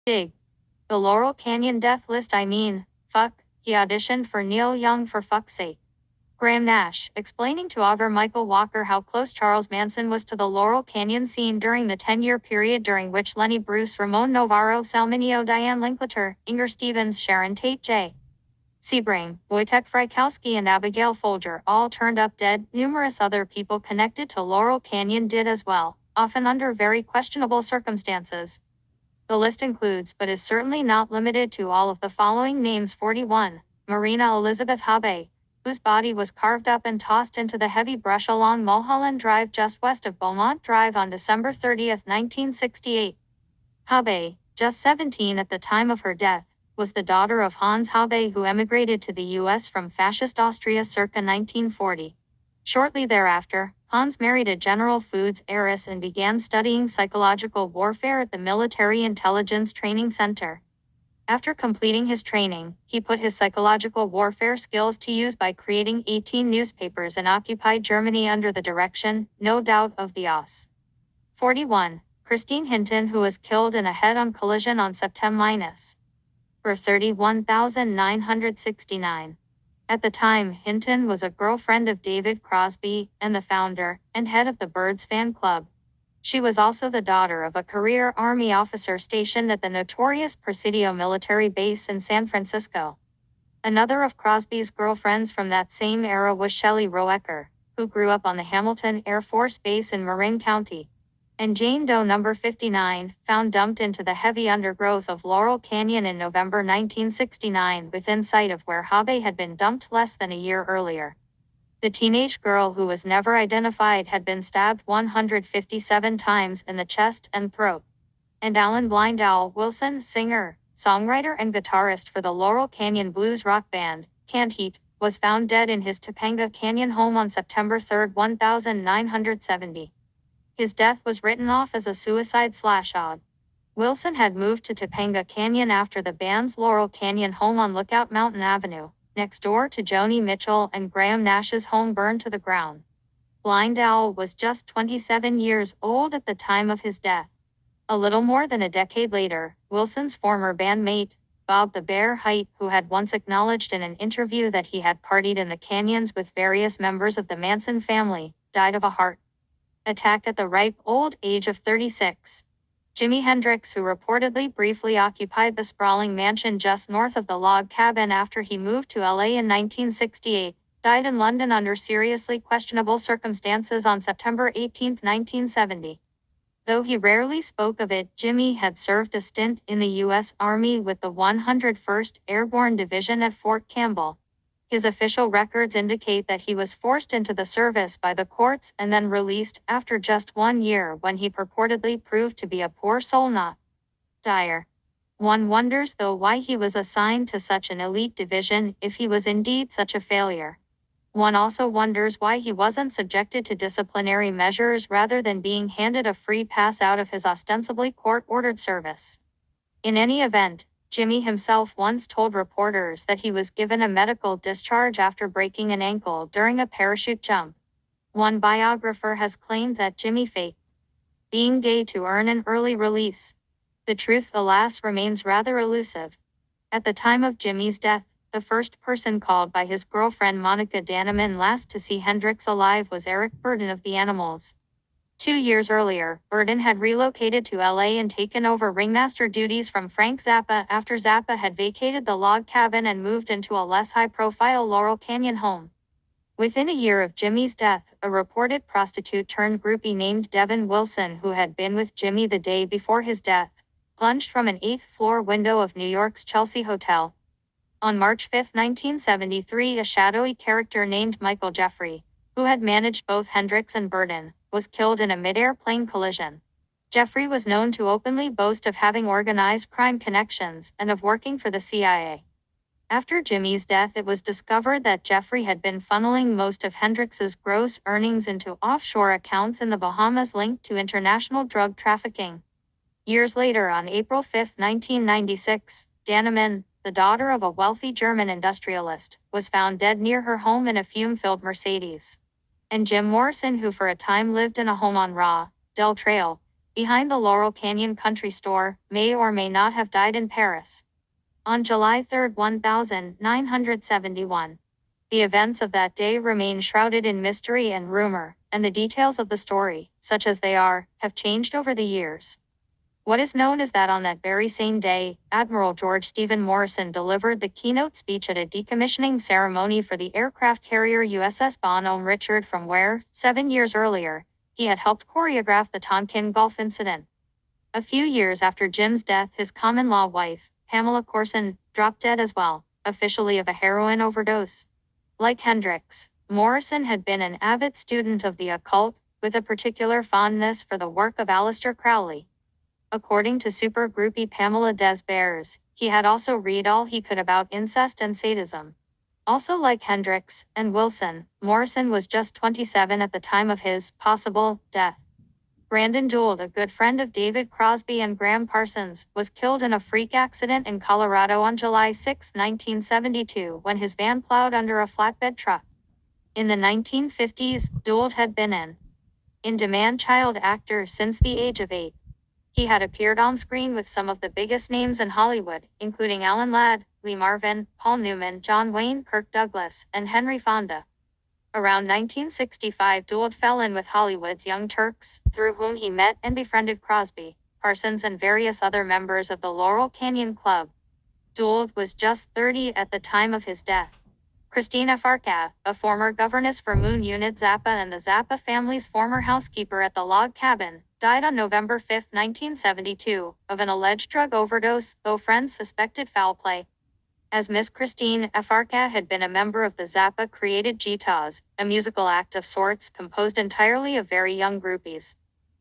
Dig. The Laurel Canyon death list fuck, he auditioned for Neil Young for fuck's sake. Graham Nash, explaining to author Michael Walker how close Charles Manson was to the Laurel Canyon scene during the 10-year period during which Lenny Bruce, Ramon Novarro, Sal Mineo, Diane Linkletter, Inger Stevens, Sharon Tate, J. Sebring, Wojtek Frykowski and Abigail Folger all turned up dead. Numerous other people connected to Laurel Canyon did as well, often under very questionable circumstances. The list includes, but is certainly not limited to, all of the following names. 41. Marina Elizabeth Habe, whose body was carved up and tossed into the heavy brush along Mulholland Drive just west of Beaumont Drive on December 30, 1968. Habe, just 17 at the time of her death, was the daughter of Hans Habe, who emigrated to the U.S. from fascist Austria circa 1940. Shortly thereafter, Hans married a General Foods heiress and began studying psychological warfare at the Military Intelligence Training Center. After completing his training, he put his psychological warfare skills to use by creating 18 newspapers in occupied Germany under the direction, no doubt, of the OSS. 41. Christine Hinton, who was killed in a head-on collision on September for 31,969. At the time, Hinton was a girlfriend of David Crosby and the founder and head of the Birds fan club. She was also the daughter of a career Army officer stationed at the notorious Presidio military base in San Francisco. Another of Crosby's girlfriends from that same era was Shelley Roecker, who grew up on the Hamilton Air Force Base in Marin County. And Jane Doe number 59, found dumped into the heavy undergrowth of Laurel Canyon in November 1969 within sight of where Habe had been dumped less than a year earlier. The teenage girl, who was never identified, had been stabbed 157 times in the chest and throat. And Alan Blind Owl Wilson, singer, songwriter and guitarist for the Laurel Canyon blues rock band, Canned Heat, was found dead in his Topanga Canyon home on September 3, 1970. His death was written off as a suicide/odd. Wilson had moved to Topanga Canyon after the band's Laurel Canyon home on Lookout Mountain Avenue, next door to Joni Mitchell and Graham Nash's home, burned to the ground. Blind Owl was just 27 years old at the time of his death. A little more than a decade later, Wilson's former bandmate, Bob the Bear Hite, who had once acknowledged in an interview that he had partied in the canyons with various members of the Manson family, died of a heart attack at the ripe old age of 36. Jimi Hendrix, who reportedly briefly occupied the sprawling mansion just north of the log cabin after he moved to LA in 1968, died in London under seriously questionable circumstances on September 18, 1970. Though he rarely spoke of it, Jimi had served a stint in the U.S. Army with the 101st Airborne Division at Fort Campbell. His official records indicate that he was forced into the service by the courts and then released after just 1 year, when he purportedly proved to be a poor soul, not dire. One wonders, though, why he was assigned to such an elite division if he was indeed such a failure. One also wonders why he wasn't subjected to disciplinary measures rather than being handed a free pass out of his ostensibly court-ordered service. In any event, Jimi himself once told reporters that he was given a medical discharge after breaking an ankle during a parachute jump. One biographer has claimed that Jimi faked being gay to earn an early release. The truth, alas, remains rather elusive. At the time of Jimi's death, the first person called by his girlfriend Monica Danneman last to see Hendrix alive was Eric Burden of the Animals. 2 years earlier, Burden had relocated to LA and taken over ringmaster duties from Frank Zappa after Zappa had vacated the log cabin and moved into a less high-profile Laurel Canyon home. Within a year of Jimi's death, a reported prostitute-turned-groupie named Devin Wilson, who had been with Jimi the day before his death, plunged from an 8th-floor window of New York's Chelsea Hotel. On March 5, 1973, a shadowy character named Michael Jeffrey, who had managed both Hendrix and Burden, was killed in a mid-air plane collision. Jeffrey was known to openly boast of having organized crime connections and of working for the CIA. After Jimi's death, it was discovered that Jeffrey had been funneling most of Hendrix's gross earnings into offshore accounts in the Bahamas linked to international drug trafficking. Years later, on April 5, 1996, Danneman, the daughter of a wealthy German industrialist, was found dead near her home in a fume-filled Mercedes. And Jim Morrison, who for a time lived in a home on Raw Del Trail, behind the Laurel Canyon Country Store, may or may not have died in Paris. On July 3, 1971. The events of that day remain shrouded in mystery and rumor, and the details of the story, such as they are, have changed over the years. What is known is that on that very same day, Admiral George Stephen Morrison delivered the keynote speech at a decommissioning ceremony for the aircraft carrier USS Bonhomme Richard, from where, 7 years earlier, he had helped choreograph the Tonkin Gulf incident. A few years after Jim's death, his common-law wife, Pamela Corson, dropped dead as well, officially of a heroin overdose. Like Hendricks, Morrison had been an avid student of the occult, with a particular fondness for the work of Aleister Crowley. According to super groupie Pamela Des Bears, he had also read all he could about incest and sadism. Also like Hendricks and Wilson, Morrison was just 27 at the time of his possible death. Brandon Gould, a good friend of David Crosby and Graham Parsons, was killed in a freak accident in Colorado on July 6, 1972, when his van plowed under a flatbed truck. In the 1950s, Gould had been an in-demand child actor since the age of 8. He had appeared on screen with some of the biggest names in Hollywood, including Alan Ladd, Lee Marvin, Paul Newman, John Wayne, Kirk Douglas, and Henry Fonda. Around 1965, Gould fell in with Hollywood's Young Turks, through whom he met and befriended Crosby, Parsons, and various other members of the Laurel Canyon Club. Gould was just 30 at the time of his death. Christina Farka, a former governess for Moon Unit Zappa and the Zappa family's former housekeeper at the log cabin, died on November 5, 1972, of an alleged drug overdose, though friends suspected foul play. As Miss Christine Farka had been a member of the Zappa-created Gitas, a musical act of sorts composed entirely of very young groupies.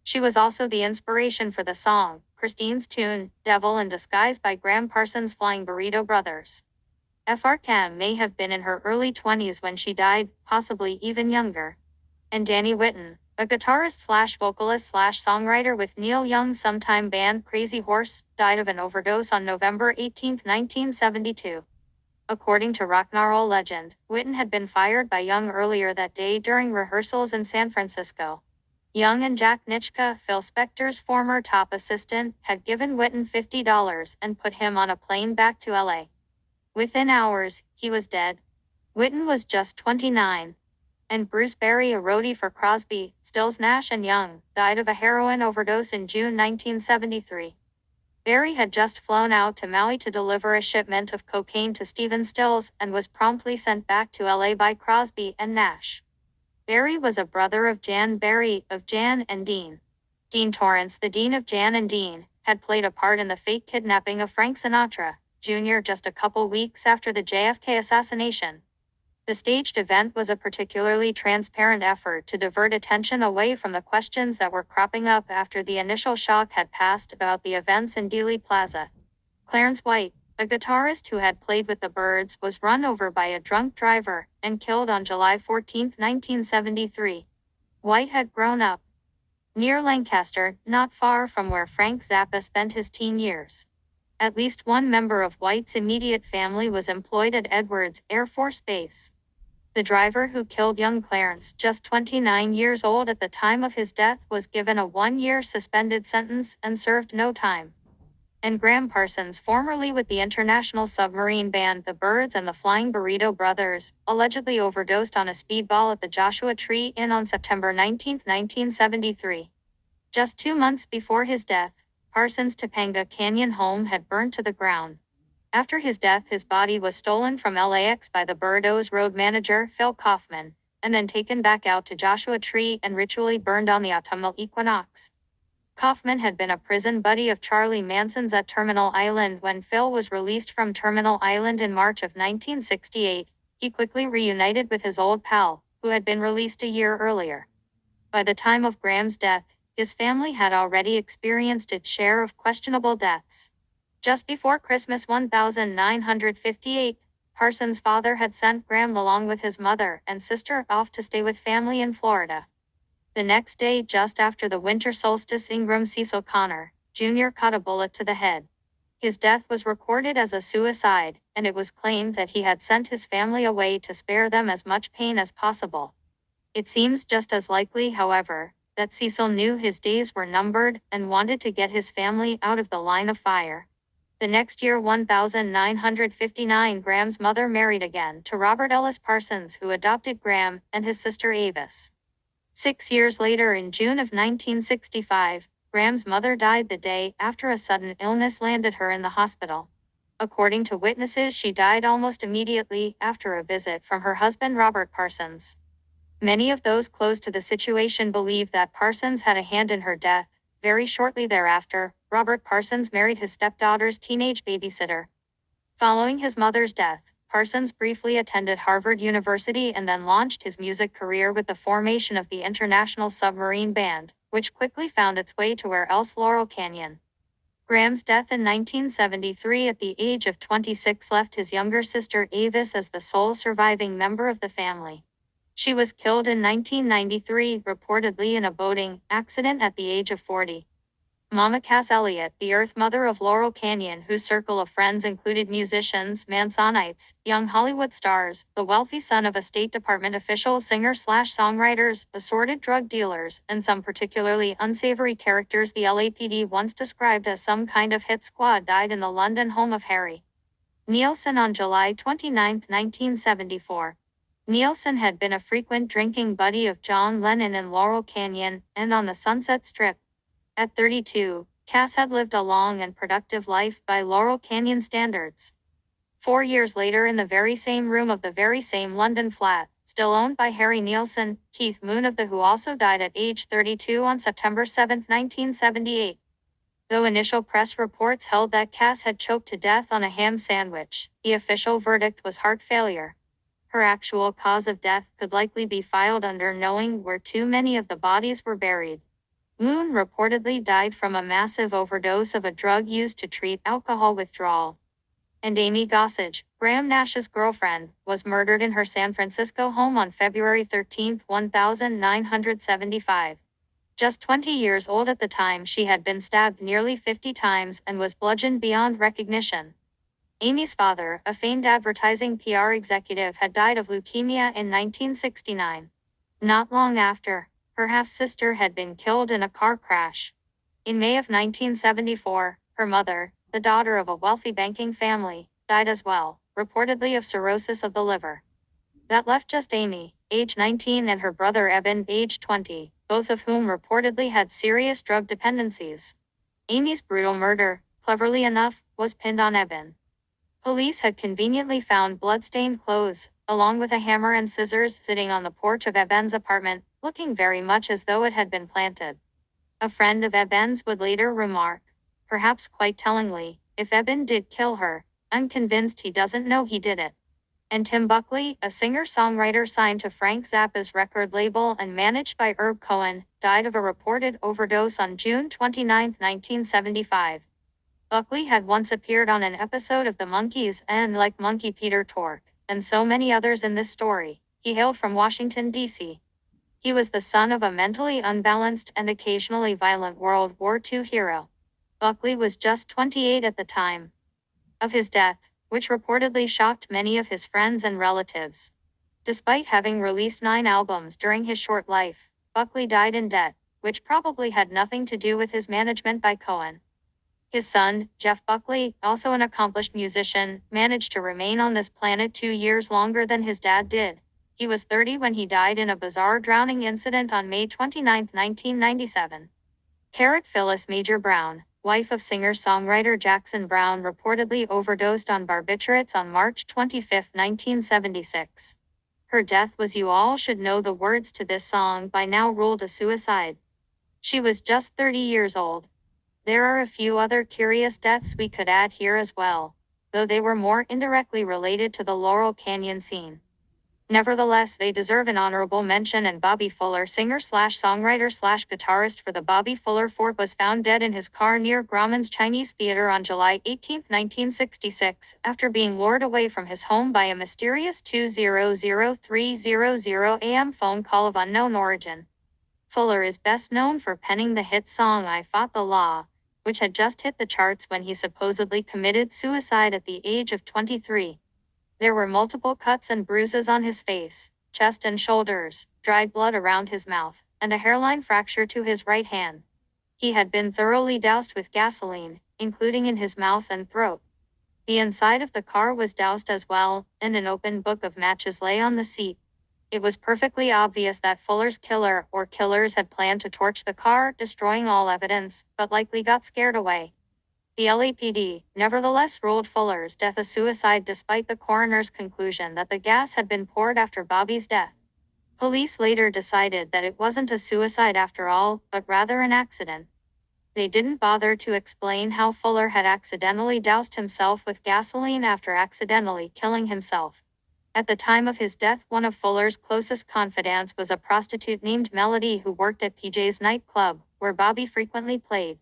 She was also the inspiration for the song, Christine's tune, Devil in Disguise by Graham Parsons' Flying Burrito Brothers. Farka may have been in her early 20s when she died, possibly even younger. And Danny Whitten, a guitarist/vocalist/songwriter with Neil Young's sometime band Crazy Horse, died of an overdose on November 18, 1972. According to rock and roll legend, Whitten had been fired by Young earlier that day during rehearsals in San Francisco. Young and Jack Nichka, Phil Spector's former top assistant, had given Whitten $50 and put him on a plane back to LA. Within hours, he was dead. Whitten was just 29. And Bruce Berry, a roadie for Crosby, Stills, Nash and Young, died of a heroin overdose in June 1973. Berry had just flown out to Maui to deliver a shipment of cocaine to Stephen Stills and was promptly sent back to LA by Crosby and Nash. Berry was a brother of Jan Berry, of Jan and Dean. Dean Torrance, the dean of Jan and Dean, had played a part in the fake kidnapping of Frank Sinatra, Jr. just a couple weeks after the JFK assassination. The staged event was a particularly transparent effort to divert attention away from the questions that were cropping up after the initial shock had passed about the events in Dealey Plaza. Clarence White, a guitarist who had played with the Byrds, was run over by a drunk driver and killed on July 14, 1973. White had grown up near Lancaster, not far from where Frank Zappa spent his teen years. At least one member of White's immediate family was employed at Edwards Air Force Base. The driver who killed young Clarence, just 29 years old at the time of his death, was given a 1-year suspended sentence and served no time. And Graham Parsons, formerly with the international submarine band The Byrds and the Flying Burrito Brothers, allegedly overdosed on a speedball at the Joshua Tree Inn on September 19, 1973. Just 2 months before his death, Parsons' Topanga Canyon home had burned to the ground. After his death, his body was stolen from LAX by the Byrdos road manager, Phil Kaufman, and then taken back out to Joshua Tree and ritually burned on the autumnal equinox. Kaufman had been a prison buddy of Charlie Manson's at Terminal Island. When Phil was released from Terminal Island in March of 1968, he quickly reunited with his old pal, who had been released a year earlier. By the time of Graham's death, his family had already experienced its share of questionable deaths. Just before Christmas 1958, Parsons' father had sent Graham along with his mother and sister off to stay with family in Florida. The next day, just after the winter solstice, Ingram Cecil Connor, Jr. caught a bullet to the head. His death was recorded as a suicide, and it was claimed that he had sent his family away to spare them as much pain as possible. It seems just as likely, however, that Cecil knew his days were numbered and wanted to get his family out of the line of fire. The next year, 1959, Graham's mother married again to Robert Ellis Parsons, who adopted Graham and his sister Avis. 6 years later, in June of 1965, Graham's mother died the day after a sudden illness landed her in the hospital. According to witnesses, she died almost immediately after a visit from her husband Robert Parsons. Many of those close to the situation believe that Parsons had a hand in her death. Very shortly thereafter, Robert Parsons married his stepdaughter's teenage babysitter. Following his mother's death, Parsons briefly attended Harvard University and then launched his music career with the formation of the International Submarine Band, which quickly found its way to where else Laurel Canyon. Graham's death in 1973 at the age of 26 left his younger sister Avis as the sole surviving member of the family. She was killed in 1993, reportedly in a boating accident at the age of 40. Mama Cass Elliott, the Earth Mother of Laurel Canyon, whose circle of friends included musicians, Mansonites, young Hollywood stars, the wealthy son of a State Department official, singer-songwriters, assorted drug dealers, and some particularly unsavory characters the LAPD once described as some kind of hit squad, died in the London home of Harry Nielsen on July 29, 1974. Nielsen had been a frequent drinking buddy of John Lennon in Laurel Canyon and on the Sunset Strip. At 32, Cass had lived a long and productive life by Laurel Canyon standards. 4 years later, in the very same room of the very same London flat, still owned by Harry Nielsen, Keith Moon of The Who also died at age 32 on September 7, 1978. Though initial press reports held that Cass had choked to death on a ham sandwich, the official verdict was heart failure. Her actual cause of death could likely be filed under knowing where too many of the bodies were buried. Moon reportedly died from a massive overdose of a drug used to treat alcohol withdrawal. And Amy Gossage, Graham Nash's girlfriend, was murdered in her San Francisco home on February 13, 1975. Just 20 years old at the time, she had been stabbed nearly 50 times and was bludgeoned beyond recognition. Amy's father, a famed advertising PR executive, had died of leukemia in 1969. Not long after, her half-sister had been killed in a car crash. In May of 1974, her mother, the daughter of a wealthy banking family, died as well, reportedly of cirrhosis of the liver. That left just Amy, age 19, and her brother Eben, age 20, both of whom reportedly had serious drug dependencies. Amy's brutal murder, cleverly enough, was pinned on Eben. Police had conveniently found blood-stained clothes, along with a hammer and scissors, sitting on the porch of Eben's apartment, looking very much as though it had been planted. A friend of Eben's would later remark, perhaps quite tellingly, if Eben did kill her, I'm convinced he doesn't know he did it. And Tim Buckley, a singer-songwriter signed to Frank Zappa's record label and managed by Herb Cohen, died of a reported overdose on June 29, 1975. Buckley had once appeared on an episode of The Monkees and, like Monkey Peter Tork, and so many others in this story, he hailed from Washington, D.C. He was the son of a mentally unbalanced and occasionally violent World War II hero. Buckley was just 28 at the time of his death, which reportedly shocked many of his friends and relatives. Despite having released 9 albums during his short life, Buckley died in debt, which probably had nothing to do with his management by Cohen. His son, Jeff Buckley, also an accomplished musician, managed to remain on this planet 2 years longer than his dad did. He was 30 when he died in a bizarre drowning incident on May 29, 1997. Carrot Phyllis Major Brown, wife of singer-songwriter Jackson Browne, reportedly overdosed on barbiturates on March 25, 1976. Her death was, you all should know the words to this song by now, ruled a suicide. She was just 30 years old. There are a few other curious deaths we could add here as well, though they were more indirectly related to the Laurel Canyon scene. Nevertheless, they deserve an honorable mention, and Bobby Fuller, singer-songwriter-guitarist for the Bobby Fuller Four, was found dead in his car near Grauman's Chinese Theater on July 18, 1966, after being lured away from his home by a mysterious 200-300 AM phone call of unknown origin. Fuller is best known for penning the hit song I Fought the Law, which had just hit the charts when he supposedly committed suicide at the age of 23. There were multiple cuts and bruises on his face, chest and shoulders, dried blood around his mouth. and a hairline fracture to his right hand. He had been thoroughly doused with gasoline, including in his mouth and throat. The inside of the car was doused as well, and an open book of matches lay on the seat. It was perfectly obvious that Fuller's killer or killers had planned to torch the car, destroying all evidence, but likely got scared away. The LAPD, nevertheless, ruled Fuller's death a suicide despite the coroner's conclusion that the gas had been poured after Bobby's death. Police later decided that it wasn't a suicide after all, but rather an accident. They didn't bother to explain how Fuller had accidentally doused himself with gasoline after accidentally killing himself. At the time of his death, one of Fuller's closest confidants was a prostitute named Melody who worked at PJ's nightclub, where Bobby frequently played.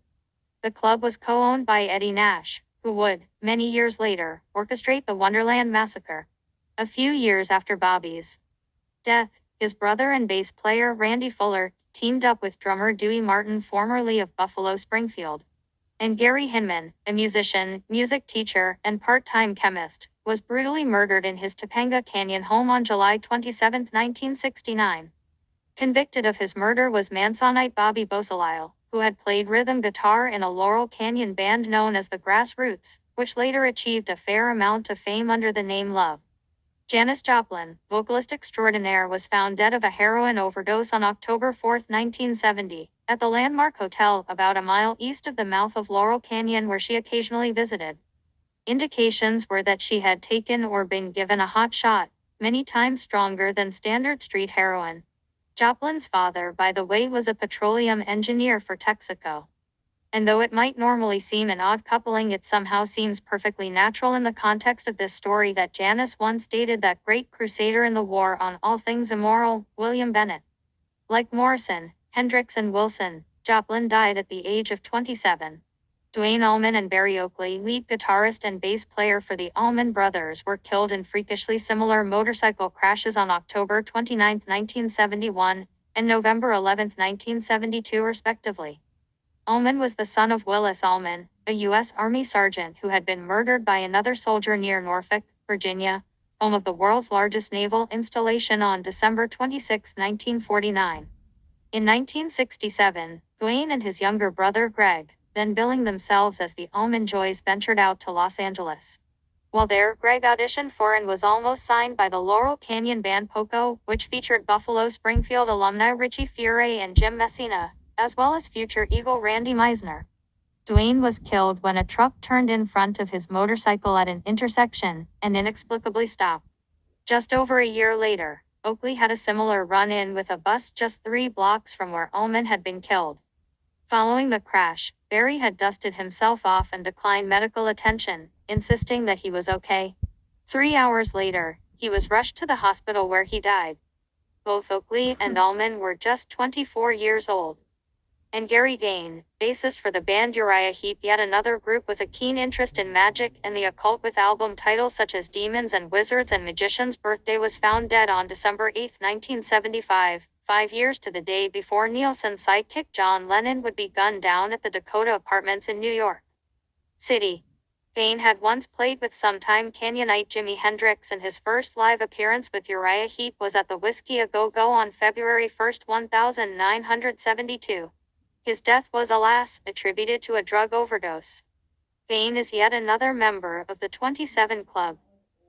The club was co-owned by Eddie Nash, who would, many years later, orchestrate the Wonderland Massacre. A few years after Bobby's death, his brother and bass player Randy Fuller teamed up with drummer Dewey Martin, formerly of Buffalo Springfield. And Gary Hinman, a musician, music teacher, and part-time chemist, was brutally murdered in his Topanga Canyon home on July 27, 1969. Convicted of his murder was Mansonite Bobby Beausoleil, who had played rhythm guitar in a Laurel Canyon band known as the Grassroots, which later achieved a fair amount of fame under the name Love. Janis Joplin, vocalist extraordinaire, was found dead of a heroin overdose on October 4, 1970, at the Landmark Hotel about a mile east of the mouth of Laurel Canyon where she occasionally visited. Indications were that she had taken or been given a hot shot, many times stronger than standard street heroin. Joplin's father, by the way, was a petroleum engineer for Texaco. And though it might normally seem an odd coupling, it somehow seems perfectly natural in the context of this story that Janis once dated that great crusader in the war on all things immoral, William Bennett. Like Morrison, Hendrix, and Wilson, Joplin died at the age of 27. Duane Allman and Barry Oakley, lead guitarist and bass player for the Allman Brothers, were killed in freakishly similar motorcycle crashes on October 29, 1971, and November 11, 1972, respectively. Allman was the son of Willis Allman, a U.S. Army sergeant who had been murdered by another soldier near Norfolk, Virginia, home of the world's largest naval installation, on December 26, 1949. In 1967, Duane and his younger brother Greg, then billing themselves as the Allman Joys, ventured out to Los Angeles. While there, Greg auditioned for and was almost signed by the Laurel Canyon band Poco, which featured Buffalo Springfield alumni Richie Furay and Jim Messina, as well as future Eagle Randy Meisner. Duane was killed when a truck turned in front of his motorcycle at an intersection and inexplicably stopped. Just over a year later, Oakley had a similar run-in with a bus just 3 blocks from where Allman had been killed. Following the crash, Barry had dusted himself off and declined medical attention, insisting that he was okay. 3 hours later, he was rushed to the hospital where he died. Both Oakley and Allman were just 24 years old. And Gary Gain, bassist for the band Uriah Heep, yet another group with a keen interest in magic and the occult with album titles such as Demons and Wizards and Magician's Birthday, was found dead on December 8, 1975, 5 years to the day before Nielsen's sidekick John Lennon would be gunned down at the Dakota Apartments in New York City. Gain had once played with sometime Canyonite Jimi Hendrix, and his first live appearance with Uriah Heep was at the Whiskey A Go Go on February 1, 1972. His death was, alas, attributed to a drug overdose. Gain is yet another member of the 27 Club.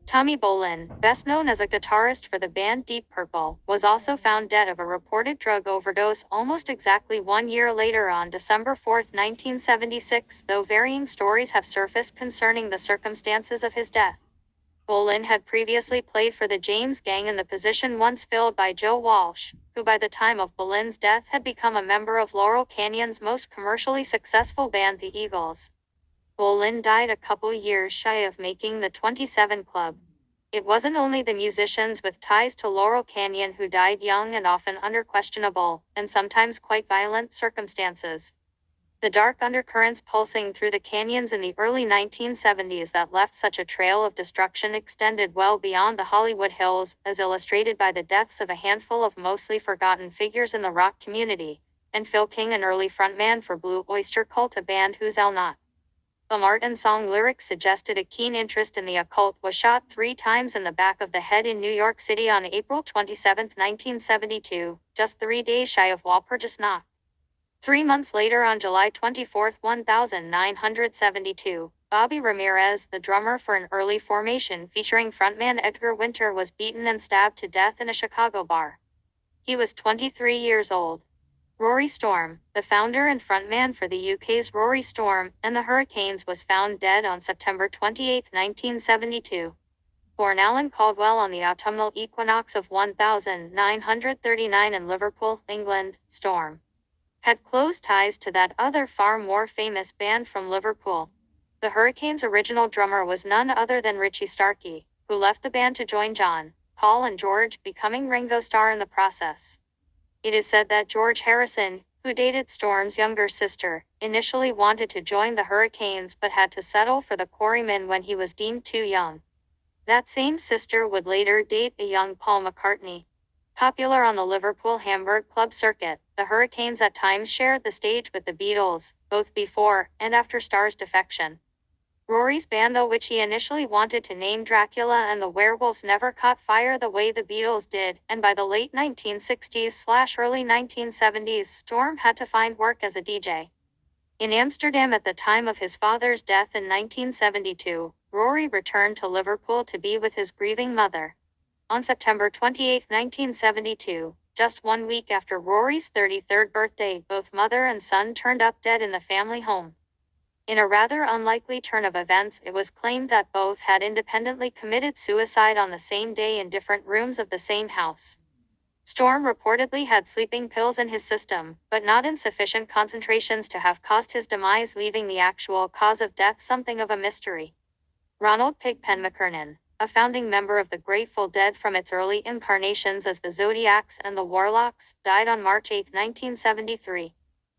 Tommy Bolin, best known as a guitarist for the band Deep Purple, was also found dead of a reported drug overdose almost exactly 1 year later on December 4, 1976, though varying stories have surfaced concerning the circumstances of his death. Bolin had previously played for the James Gang in the position once filled by Joe Walsh, who by the time of Bolin's death had become a member of Laurel Canyon's most commercially successful band, the Eagles. Bolin died a couple years shy of making the 27 Club. It wasn't only the musicians with ties to Laurel Canyon who died young and often under questionable, and sometimes quite violent, circumstances. The dark undercurrents pulsing through the canyons in the early 1970s that left such a trail of destruction extended well beyond the Hollywood Hills, as illustrated by the deaths of a handful of mostly forgotten figures in the rock community, and Phil King, an early frontman for Blue Oyster Cult, a band whose I'll Not album art and song lyrics suggested a keen interest in the occult, was shot 3 times in the back of the head in New York City on April 27, 1972, just 3 days shy of Walpurgis Nacht. 3 months later, on July 24, 1972, Bobby Ramirez, the drummer for an early formation featuring frontman Edgar Winter, was beaten and stabbed to death in a Chicago bar. He was 23 years old. Rory Storm, the founder and frontman for the UK's Rory Storm and the Hurricanes, was found dead on September 28, 1972. Born Alan Caldwell on the autumnal equinox of 1939 in Liverpool, England, Storm had close ties to that other far more famous band from Liverpool. The Hurricanes' original drummer was none other than Richie Starkey, who left the band to join John, Paul and George, becoming Ringo Starr in the process. It is said that George Harrison, who dated Storm's younger sister, initially wanted to join the Hurricanes but had to settle for the Quarrymen when he was deemed too young. That same sister would later date a young Paul McCartney. Popular on the Liverpool-Hamburg club circuit, the Hurricanes at times shared the stage with the Beatles, both before and after Starr's defection. Rory's band, though, which he initially wanted to name Dracula and the Werewolves, never caught fire the way the Beatles did, and by the late 1960s/early 1970s, Storm had to find work as a DJ. In Amsterdam at the time of his father's death in 1972, Rory returned to Liverpool to be with his grieving mother. On September 28, 1972, just 1 week after Rory's 33rd birthday, both mother and son turned up dead in the family home. In a rather unlikely turn of events, it was claimed that both had independently committed suicide on the same day in different rooms of the same house. Storm reportedly had sleeping pills in his system, but not in sufficient concentrations to have caused his demise, leaving the actual cause of death something of a mystery. Ronald Pigpen McKernan, a founding member of the Grateful Dead from its early incarnations as the Zodiacs and the Warlocks, died on March 8, 1973.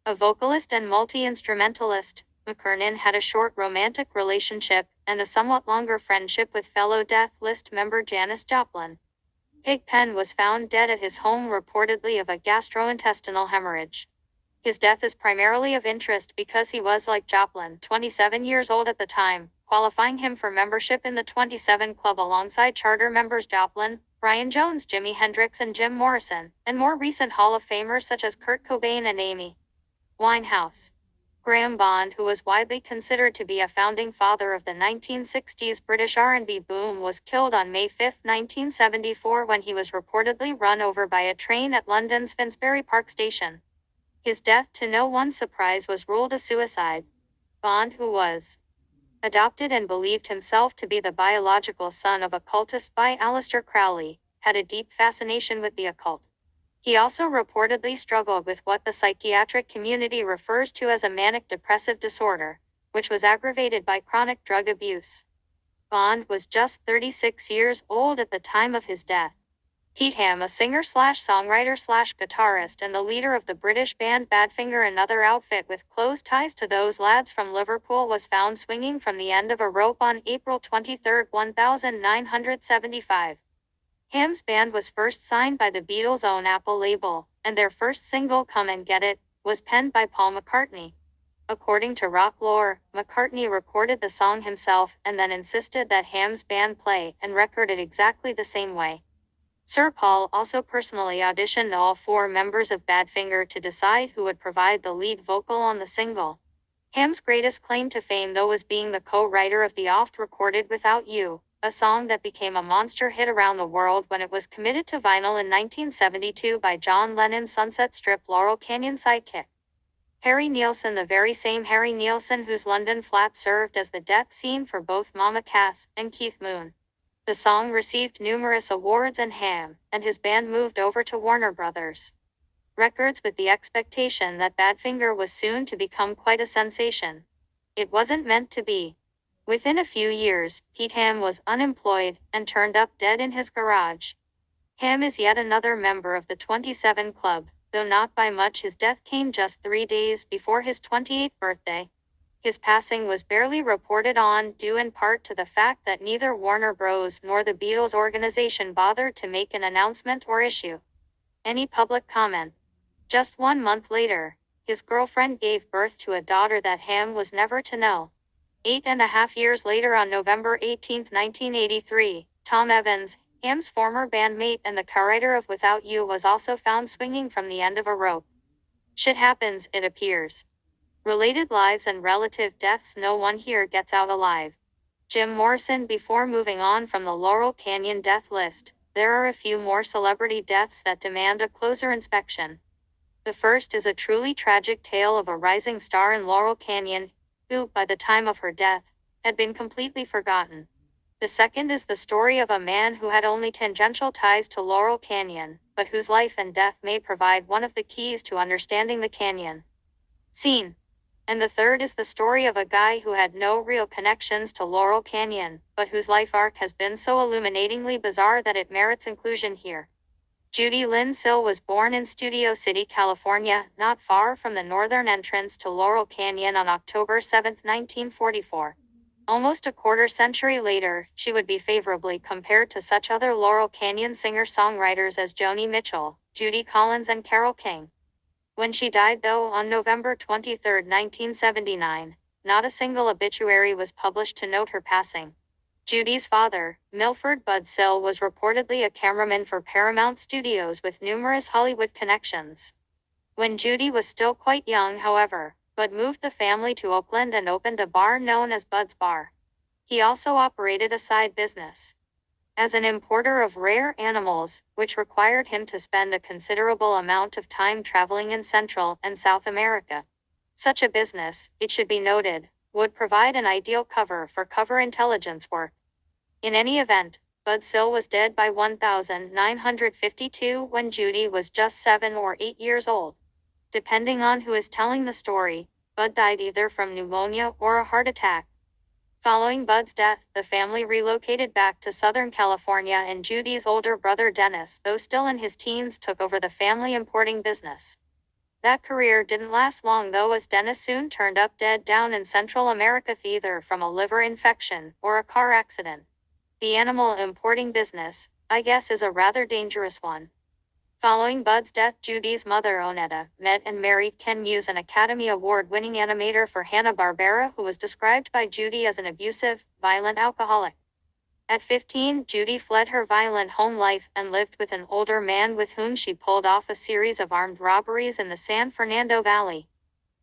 A vocalist and multi-instrumentalist, McKernan had a short romantic relationship and a somewhat longer friendship with fellow Death List member Janis Joplin. Pigpen was found dead at his home, reportedly of a gastrointestinal hemorrhage. His death is primarily of interest because he was, like Joplin, 27 years old at the time, qualifying him for membership in the 27 Club alongside charter members Joplin, Brian Jones, Jimi Hendrix and Jim Morrison, and more recent Hall of Famers such as Kurt Cobain and Amy Winehouse. Graham Bond, who was widely considered to be a founding father of the 1960s British R&B boom, was killed on May 5, 1974 when he was reportedly run over by a train at London's Finsbury Park station. His death, to no one's surprise, was ruled a suicide. Bond, who was adopted and believed himself to be the biological son of occultist by Aleister Crowley, had a deep fascination with the occult. He also reportedly struggled with what the psychiatric community refers to as a manic-depressive disorder, which was aggravated by chronic drug abuse. Bond was just 36 years old at the time of his death. Pete Ham, a singer-songwriter-guitarist and the leader of the British band Badfinger, another outfit with close ties to those lads from Liverpool, was found swinging from the end of a rope on April 23, 1975. Ham's band was first signed by the Beatles' own Apple label, and their first single, Come and Get It, was penned by Paul McCartney. According to rock lore, McCartney recorded the song himself and then insisted that Ham's band play and record it exactly the same way. Sir Paul also personally auditioned all 4 members of Badfinger to decide who would provide the lead vocal on the single. Ham's greatest claim to fame, though, was being the co-writer of the oft-recorded Without You, a song that became a monster hit around the world when it was committed to vinyl in 1972 by John Lennon's Sunset Strip Laurel Canyon sidekick, Harry Nilsson, the very same Harry Nilsson whose London flat served as the death scene for both Mama Cass and Keith Moon. The song received numerous awards, and Ham and his band moved over to Warner Brothers Records with the expectation that Badfinger was soon to become quite a sensation. It wasn't meant to be. Within a few years, Pete Ham was unemployed and turned up dead in his garage. Ham is yet another member of the 27 Club, though not by much. His death came just 3 days before his 28th birthday. His passing was barely reported on, due in part to the fact that neither Warner Bros. Nor the Beatles organization bothered to make an announcement or issue any public comment. Just 1 month later, his girlfriend gave birth to a daughter that Ham was never to know. 8.5 years later, on November 18, 1983, Tom Evans, Ham's former bandmate and the co-writer of Without You, was also found swinging from the end of a rope. Shit happens, it appears. Related lives and relative deaths, no one here gets out alive. Jim Morrison. Before moving on from the Laurel Canyon death list, there are a few more celebrity deaths that demand a closer inspection. The first is a truly tragic tale of a rising star in Laurel Canyon, who, by the time of her death, had been completely forgotten. The second is the story of a man who had only tangential ties to Laurel Canyon, but whose life and death may provide one of the keys to understanding the canyon scene. And the third is the story of a guy who had no real connections to Laurel Canyon, but whose life arc has been so illuminatingly bizarre that it merits inclusion here. Judy Lynn Sill was born in Studio City, California, not far from the northern entrance to Laurel Canyon, on October 7, 1944. Almost a quarter-century later, she would be favorably compared to such other Laurel Canyon singer-songwriters as Joni Mitchell, Judy Collins and Carole King. When she died, though, on November 23, 1979, not a single obituary was published to note her passing. Judy's father, Milford Bud Sill, was reportedly a cameraman for Paramount Studios with numerous Hollywood connections. When Judy was still quite young, however, Bud moved the family to Oakland and opened a bar known as Bud's Bar. He also operated a side business as an importer of rare animals, which required him to spend a considerable amount of time traveling in Central and South America. Such a business, it should be noted, would provide an ideal cover for cover intelligence work. In any event, Bud Sill was dead by 1952 when Judy was just 7 or 8 years old. Depending on who is telling the story, Bud died either from pneumonia or a heart attack. Following Bud's death, the family relocated back to Southern California, and Judy's older brother Dennis, though still in his teens, took over the family importing business. That career didn't last long, though, as Dennis soon turned up dead down in Central America, either from a liver infection or a car accident. The animal importing business, I guess, is a rather dangerous one. Following Bud's death, Judy's mother Onetta met and married Ken Muse, an Academy Award-winning animator for Hanna-Barbera, who was described by Judy as an abusive, violent alcoholic. At 15, Judy fled her violent home life and lived with an older man with whom she pulled off a series of armed robberies in the San Fernando Valley.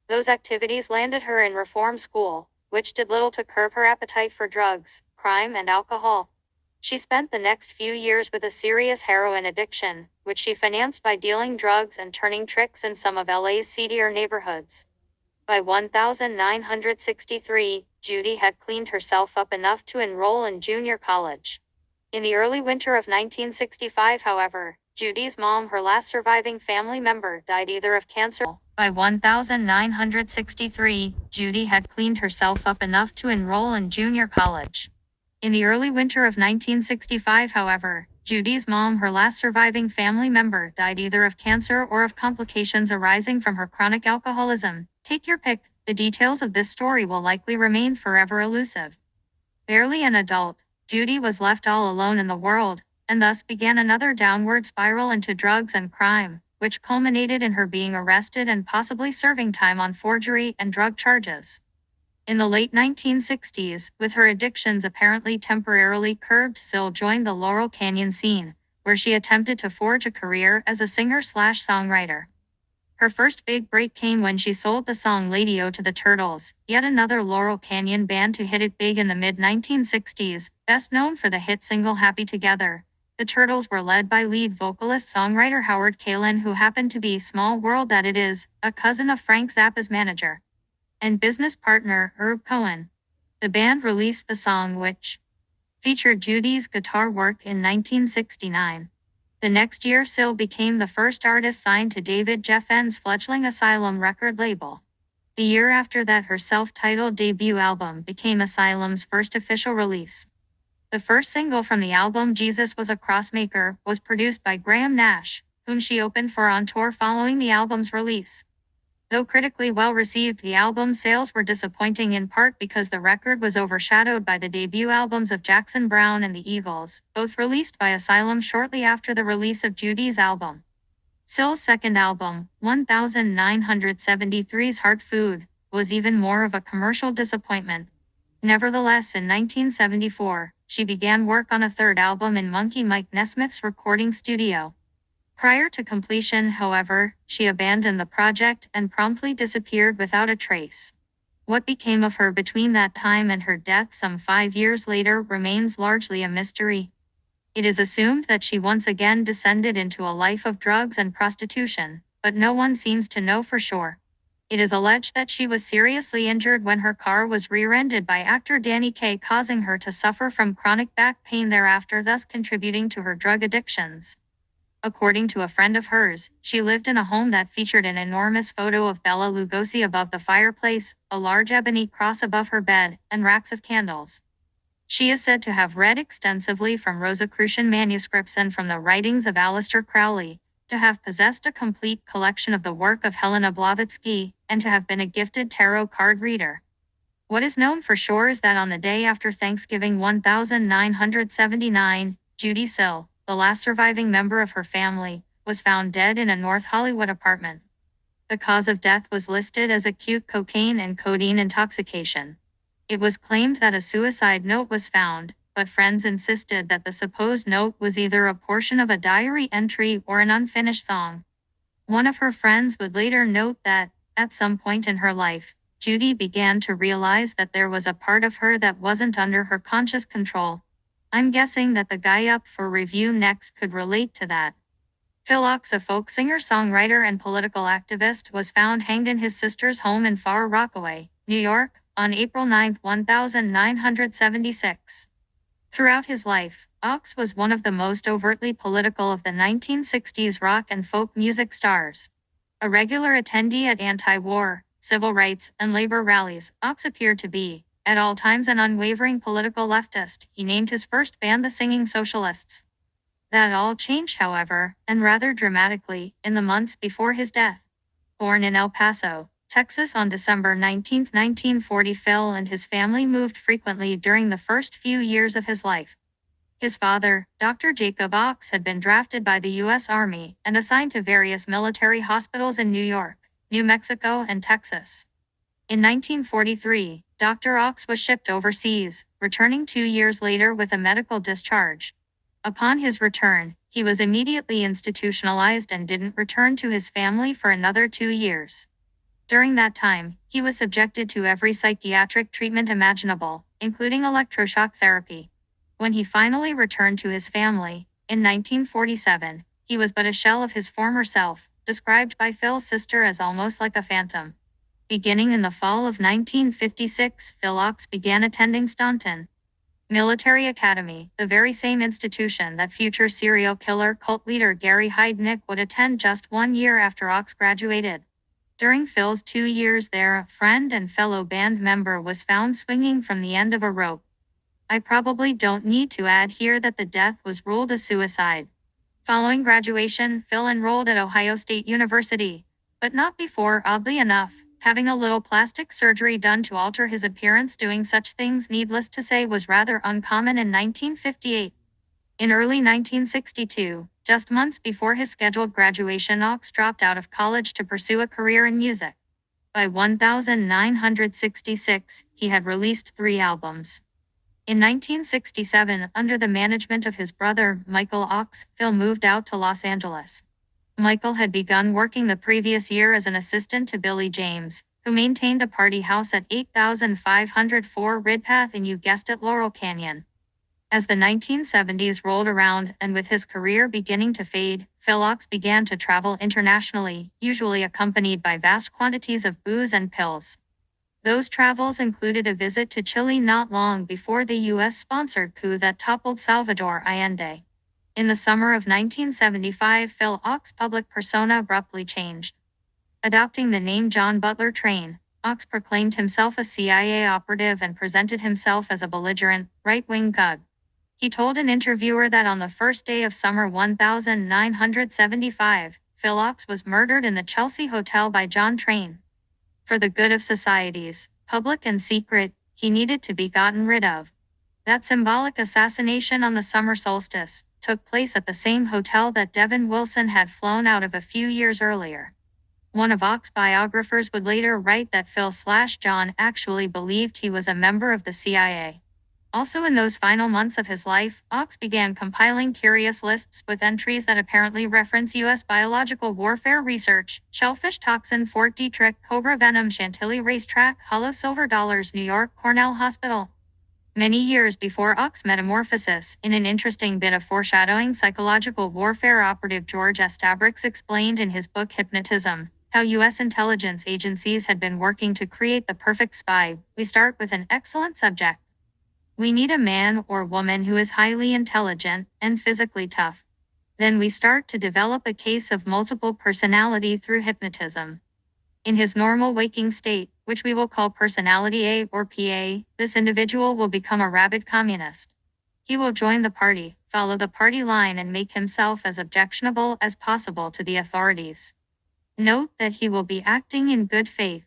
Those activities landed her in reform school, which did little to curb her appetite for drugs, crime, and alcohol. She spent the next few years with a serious heroin addiction, which she financed by dealing drugs and turning tricks in some of LA's seedier neighborhoods. By 1963, Judy had cleaned herself up enough to enroll in junior college. In the early winter of 1965, however, Judy's mom, her last surviving family member, died either of cancer. By 1963, Judy had cleaned herself up enough to enroll in junior college. In the early winter of 1965, however, Judy's mom, her last surviving family member, died either of cancer or of complications arising from her chronic alcoholism. Take your pick. The details of this story will likely remain forever elusive. Barely an adult, Judy was left all alone in the world, and thus began another downward spiral into drugs and crime, which culminated in her being arrested and possibly serving time on forgery and drug charges. In the late 1960s, with her addictions apparently temporarily curbed, Sill joined the Laurel Canyon scene, where she attempted to forge a career as a singer-songwriter. Her first big break came when she sold the song "Lady-O" to the Turtles, yet another Laurel Canyon band to hit it big in the mid-1960s, best known for the hit single "Happy Together." The Turtles were led by lead vocalist-songwriter Howard Kaylan, who happened to be, small world that it is, a cousin of Frank Zappa's manager and business partner, Herb Cohen. The band released the song, which featured Judy's guitar work, in 1969. The next year, Sill became the first artist signed to David Geffen's fledgling Asylum record label. The year after that, her self-titled debut album became Asylum's first official release. The first single from the album, "Jesus Was a Crossmaker," was produced by Graham Nash, whom she opened for on tour following the album's release. Though critically well received, the album's sales were disappointing, in part because the record was overshadowed by the debut albums of Jackson Browne and the Eagles, both released by Asylum shortly after the release of Judy's album. Sill's second album, 1973's Heart Food, was even more of a commercial disappointment. Nevertheless, in 1974, she began work on a third album in Monkey Mike Nesmith's recording studio. Prior to completion, however, she abandoned the project and promptly disappeared without a trace. What became of her between that time and her death some 5 years later remains largely a mystery. It is assumed that she once again descended into a life of drugs and prostitution, but no one seems to know for sure. It is alleged that she was seriously injured when her car was rear-ended by actor Danny Kaye, causing her to suffer from chronic back pain thereafter, thus contributing to her drug addictions. According to a friend of hers, she lived in a home that featured an enormous photo of Bela Lugosi above the fireplace, a large ebony cross above her bed, and racks of candles. She is said to have read extensively from Rosicrucian manuscripts and from the writings of Aleister Crowley, to have possessed a complete collection of the work of Helena Blavatsky, and to have been a gifted tarot card reader. What is known for sure is that on the day after Thanksgiving 1979, Judy Sill, the last surviving member of her family, was found dead in a North Hollywood apartment. The cause of death was listed as acute cocaine and codeine intoxication. It was claimed that a suicide note was found, but friends insisted that the supposed note was either a portion of a diary entry or an unfinished song. One of her friends would later note that, at some point in her life, Judy began to realize that there was a part of her that wasn't under her conscious control. I'm guessing that the guy up for review next could relate to that. Phil Ochs, a folk singer, songwriter, and political activist, was found hanged in his sister's home in Far Rockaway, New York, on April 9, 1976. Throughout his life, Ochs was one of the most overtly political of the 1960s rock and folk music stars. A regular attendee at anti-war, civil rights, and labor rallies, Ochs appeared to be, at all times, an unwavering political leftist. He named his first band the Singing Socialists. That all changed, however, and rather dramatically, in the months before his death. Born in El Paso, Texas on December 19, 1940, Phil and his family moved frequently during the first few years of his life. His father, Dr. Jacob Ochs, had been drafted by the U.S. Army and assigned to various military hospitals in New York, New Mexico, and Texas. In 1943, Dr. Ochs was shipped overseas, returning 2 years later with a medical discharge. Upon his return, he was immediately institutionalized and didn't return to his family for another 2 years. During that time, he was subjected to every psychiatric treatment imaginable, including electroshock therapy. When he finally returned to his family, in 1947, he was but a shell of his former self, described by Phil's sister as almost like a phantom. Beginning in the fall of 1956, Phil Ochs began attending Staunton Military Academy, the very same institution that future serial killer cult leader Gary Heidnik would attend just 1 year after Ochs graduated. During Phil's 2 years there, a friend and fellow band member was found swinging from the end of a rope. I probably don't need to add here that the death was ruled a suicide. Following graduation, Phil enrolled at Ohio State University, but not before, oddly enough, having a little plastic surgery done to alter his appearance. Doing such things, needless to say, was rather uncommon in 1958. In early 1962, just months before his scheduled graduation, Ochs dropped out of college to pursue a career in music. By 1966, he had released 3 albums. In 1967, under the management of his brother, Michael Ochs, Phil moved out to Los Angeles. Michael had begun working the previous year as an assistant to Billy James, who maintained a party house at 8504 Ridpath in, you guessed it, Laurel Canyon. As the 1970s rolled around, and with his career beginning to fade, Phil Ochs began to travel internationally, usually accompanied by vast quantities of booze and pills. Those travels included a visit to Chile not long before the U.S.-sponsored coup that toppled Salvador Allende. In the summer of 1975, Phil Ochs' public persona abruptly changed. Adopting the name John Butler Train, Ochs proclaimed himself a CIA operative and presented himself as a belligerent, right-wing thug. He told an interviewer that on the first day of summer 1975, Phil Ochs was murdered in the Chelsea Hotel by John Train. For the good of societies, public and secret, he needed to be gotten rid of. That symbolic assassination on the summer solstice took place at the same hotel that Devin Wilson had flown out of a few years earlier. One of Ochs' biographers would later write that Phil/John actually believed he was a member of the CIA. Also in those final months of his life, Ochs began compiling curious lists with entries that apparently reference U.S. biological warfare research: shellfish toxin, Fort Detrick, cobra venom, Chantilly racetrack, hollow silver dollars, New York Cornell Hospital. Many years before Ochs' metamorphosis, in an interesting bit of foreshadowing, psychological warfare operative George Estabrooks explained in his book Hypnotism how U.S. intelligence agencies had been working to create the perfect spy. We start with an excellent subject. We need a man or woman who is highly intelligent and physically tough. Then we start to develop a case of multiple personality through hypnotism. In his normal waking state, which we will call personality A or PA, this individual will become a rabid communist. He will join the party, follow the party line, and make himself as objectionable as possible to the authorities. Note that he will be acting in good faith.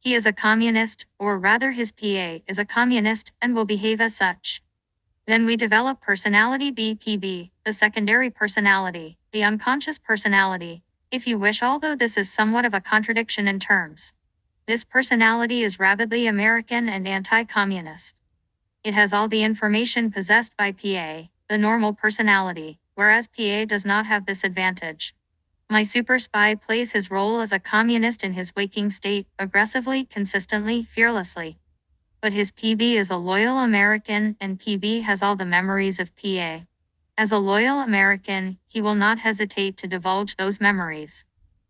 He is a communist, or rather his PA is a communist, and will behave as such. Then we develop personality B, PB, the secondary personality, the unconscious personality, if you wish, although this is somewhat of a contradiction in terms. This personality is rabidly American and anti-communist. It has all the information possessed by PA, the normal personality, whereas PA does not have this advantage. My super spy plays his role as a communist in his waking state, aggressively, consistently, fearlessly. But his PB is a loyal American, and PB has all the memories of PA. As a loyal American, he will not hesitate to divulge those memories.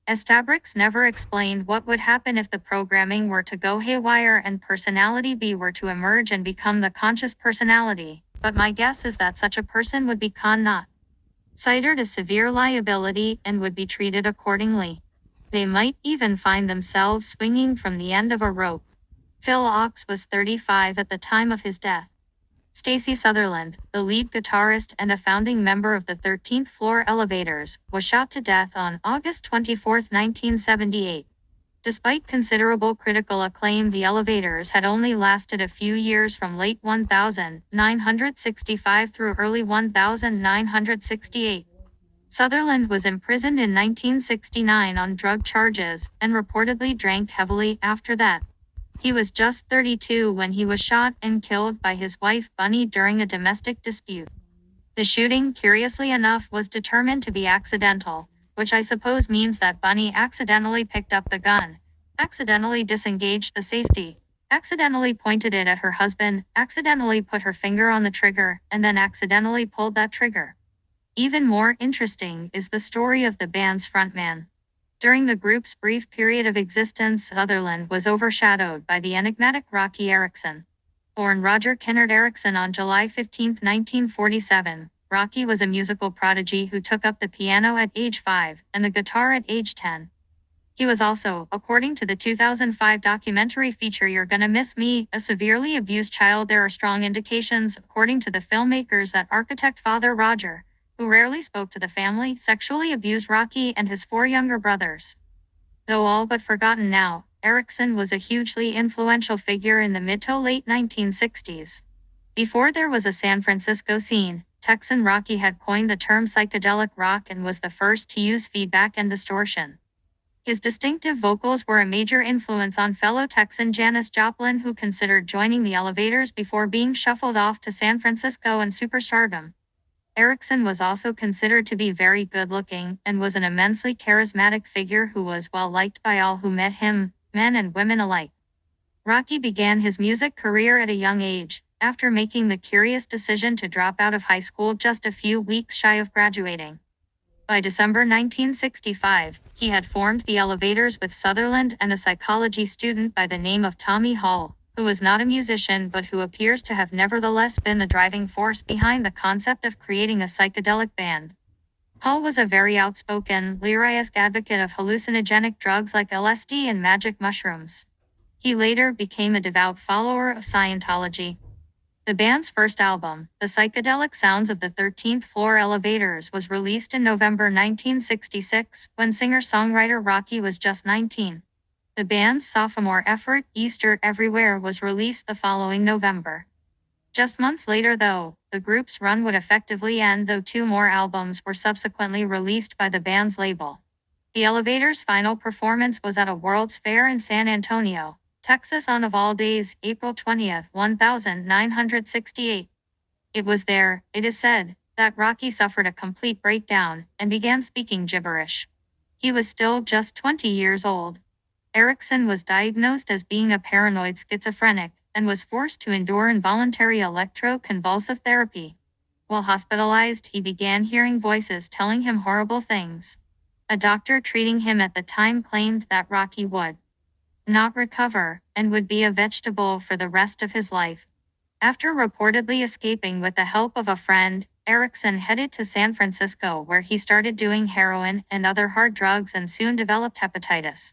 Estabrooks never explained what would happen if the programming were to go haywire and personality B were to emerge and become the conscious personality, but my guess is that such a person would be considered a severe liability and would be treated accordingly. They might even find themselves swinging from the end of a rope. Phil Ochs was 35 at the time of his death. Stacy Sutherland, the lead guitarist and a founding member of the 13th Floor Elevators, was shot to death on August 24, 1978. Despite considerable critical acclaim, the Elevators had only lasted a few years, from late 1965 through early 1968. Sutherland was imprisoned in 1969 on drug charges, and reportedly drank heavily after that. He was just 32 when he was shot and killed by his wife Bunny during a domestic dispute. The shooting, curiously enough, was determined to be accidental, which I suppose means that Bunny accidentally picked up the gun, accidentally disengaged the safety, accidentally pointed it at her husband, accidentally put her finger on the trigger, and then accidentally pulled that trigger. Even more interesting is the story of the band's frontman. During the group's brief period of existence, Sutherland was overshadowed by the enigmatic Rocky Erickson. Born Roger Kennard Erickson on July 15, 1947, Rocky was a musical prodigy who took up the piano at age 5 and the guitar at age 10. He was also, according to the 2005 documentary feature You're Gonna Miss Me, a severely abused child. There are strong indications, according to the filmmakers, that architect Father Roger, who rarely spoke to the family, sexually abused Rocky and his 4 younger brothers. Though all but forgotten now, Erickson was a hugely influential figure in the mid to late 1960s. Before there was a San Francisco scene, Texan Rocky had coined the term psychedelic rock and was the first to use feedback and distortion. His distinctive vocals were a major influence on fellow Texan Janis Joplin, who considered joining the Elevators before being shuffled off to San Francisco and superstardom. Erickson was also considered to be very good-looking, and was an immensely charismatic figure who was well-liked by all who met him, men and women alike. Rocky began his music career at a young age, after making the curious decision to drop out of high school just a few weeks shy of graduating. By December 1965, he had formed the Elevators with Sutherland and a psychology student by the name of Tommy Hall, who was not a musician but who appears to have nevertheless been the driving force behind the concept of creating a psychedelic band. Hall was a very outspoken, lyric advocate of hallucinogenic drugs like LSD and magic mushrooms. He later became a devout follower of Scientology. The band's first album, The Psychedelic Sounds of the 13th Floor Elevators, was released in November 1966, when singer-songwriter Rocky was just 19. The band's sophomore effort, Easter Everywhere, was released the following November. Just months later, though, the group's run would effectively end, though 2 more albums were subsequently released by the band's label. The elevator's final performance was at a World's Fair in San Antonio, Texas on of all days, April 20th, 1968. It was there, it is said, that Rocky suffered a complete breakdown and began speaking gibberish. He was still just 20 years old. Erickson was diagnosed as being a paranoid schizophrenic and was forced to endure involuntary electroconvulsive therapy. While hospitalized, he began hearing voices telling him horrible things. A doctor treating him at the time claimed that Rocky would not recover and would be a vegetable for the rest of his life. After reportedly escaping with the help of a friend, Erickson headed to San Francisco where he started doing heroin and other hard drugs and soon developed hepatitis.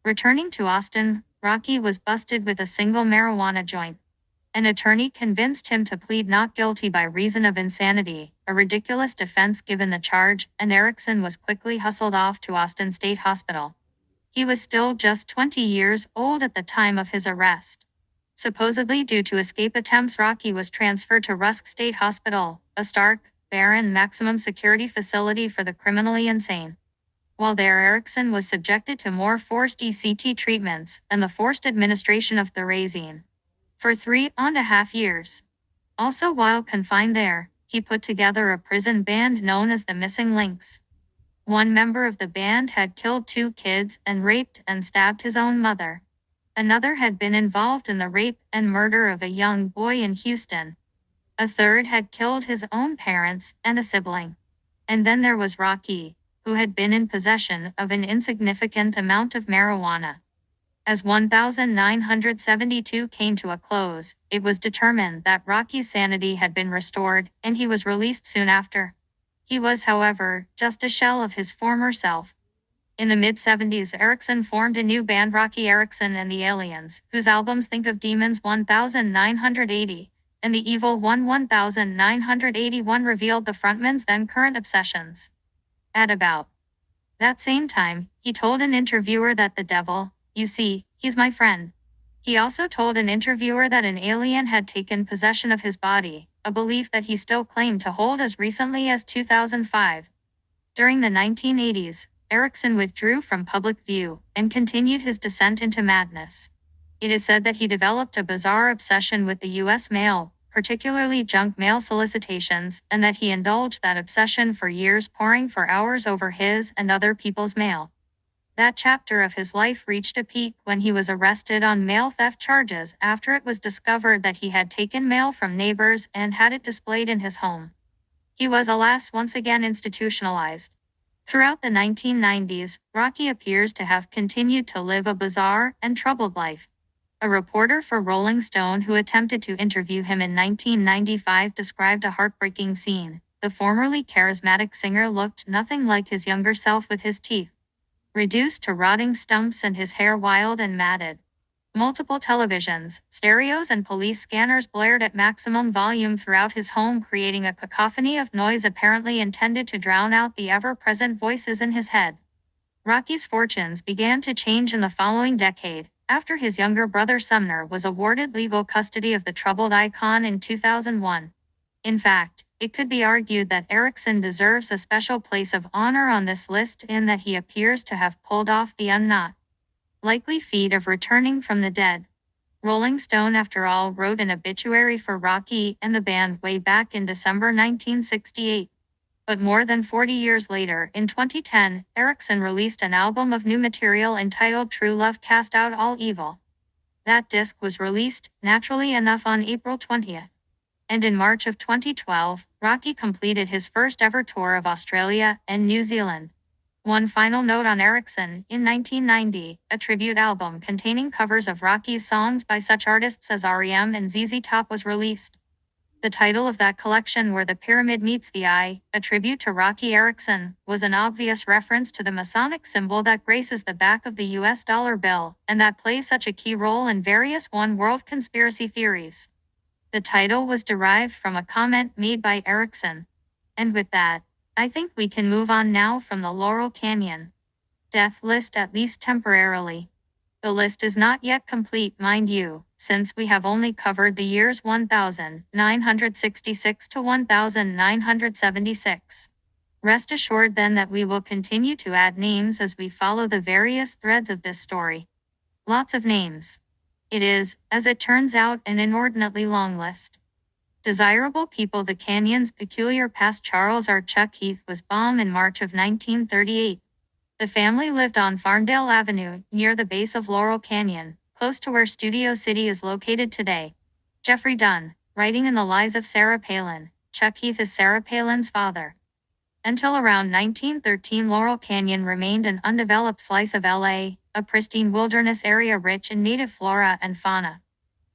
Returning to Austin, Rocky was busted with a single marijuana joint. An attorney convinced him to plead not guilty by reason of insanity, a ridiculous defense given the charge, and Erickson was quickly hustled off to Austin State Hospital. He was still just 20 years old at the time of his arrest. Supposedly due to escape attempts, Rocky was transferred to Rusk State Hospital, a stark, barren maximum security facility for the criminally insane. While there, Erickson was subjected to more forced ECT treatments and the forced administration of Thorazine for 3.5 years. Also, while confined there, he put together a prison band known as the Missing Links. One member of the band had killed 2 kids and raped and stabbed his own mother. Another had been involved in the rape and murder of a young boy in Houston. A third had killed his own parents and a sibling. And then there was Rocky, who had been in possession of an insignificant amount of marijuana. As 1972 came to a close, it was determined that Rocky's sanity had been restored, and he was released soon after. He was, however, just a shell of his former self. In the mid-70s, Erickson formed a new band, Rocky Erickson and the Aliens, whose albums Think of Demons 1980 and The Evil One 1981 revealed the frontman's then current obsessions. At about that same time, he told an interviewer that the devil, you see, he's my friend. He also told an interviewer that an alien had taken possession of his body, a belief that he still claimed to hold as recently as 2005. During the 1980s, Erickson withdrew from public view and continued his descent into madness. It is said that he developed a bizarre obsession with the U.S. mail, particularly junk mail solicitations, and that he indulged that obsession for years, poring for hours over his and other people's mail. That chapter of his life reached a peak when he was arrested on mail theft charges after it was discovered that he had taken mail from neighbors and had it displayed in his home. He was, alas, once again institutionalized. Throughout the 1990s, Rocky appears to have continued to live a bizarre and troubled life. A reporter for Rolling Stone who attempted to interview him in 1995 described a heartbreaking scene. The formerly charismatic singer looked nothing like his younger self, with his teeth reduced to rotting stumps and his hair wild and matted. Multiple televisions, stereos and police scanners blared at maximum volume throughout his home, creating a cacophony of noise apparently intended to drown out the ever-present voices in his head. Rocky's fortunes began to change in the following decade, after his younger brother Sumner was awarded legal custody of the troubled icon in 2001. In fact, it could be argued that Erickson deserves a special place of honor on this list in that he appears to have pulled off the not likely feat of returning from the dead. Rolling Stone, after all, wrote an obituary for Rocky and the band way back in December 1968. But more than 40 years later, in 2010, Erickson released an album of new material entitled True Love Cast Out All Evil. That disc was released, naturally enough, on April 20th. And in March of 2012, Rocky completed his first ever tour of Australia and New Zealand. One final note on Erickson: in 1990, a tribute album containing covers of Rocky's songs by such artists as R.E.M. and ZZ Top was released. The title of that collection, Where the Pyramid Meets the Eye, a tribute to Rocky Erickson, was an obvious reference to the Masonic symbol that graces the back of the US dollar bill, and that plays such a key role in various One World conspiracy theories. The title was derived from a comment made by Erickson. And with that, I think we can move on now from the Laurel Canyon death list, at least temporarily. The list is not yet complete, mind you, since we have only covered the years 1966 to 1976. Rest assured then that we will continue to add names as we follow the various threads of this story. Lots of names. It is, as it turns out, an inordinately long list. Desirable people. The canyon's peculiar past. Charles R. Chuck Heath was born in March of 1938. The family lived on Farmdale Avenue, near the base of Laurel Canyon, close to where Studio City is located today. Jeffrey Dunn, writing in The Lies of Sarah Palin, Chuck Heath is Sarah Palin's father. Until around 1913, Laurel Canyon remained an undeveloped slice of LA, a pristine wilderness area rich in native flora and fauna.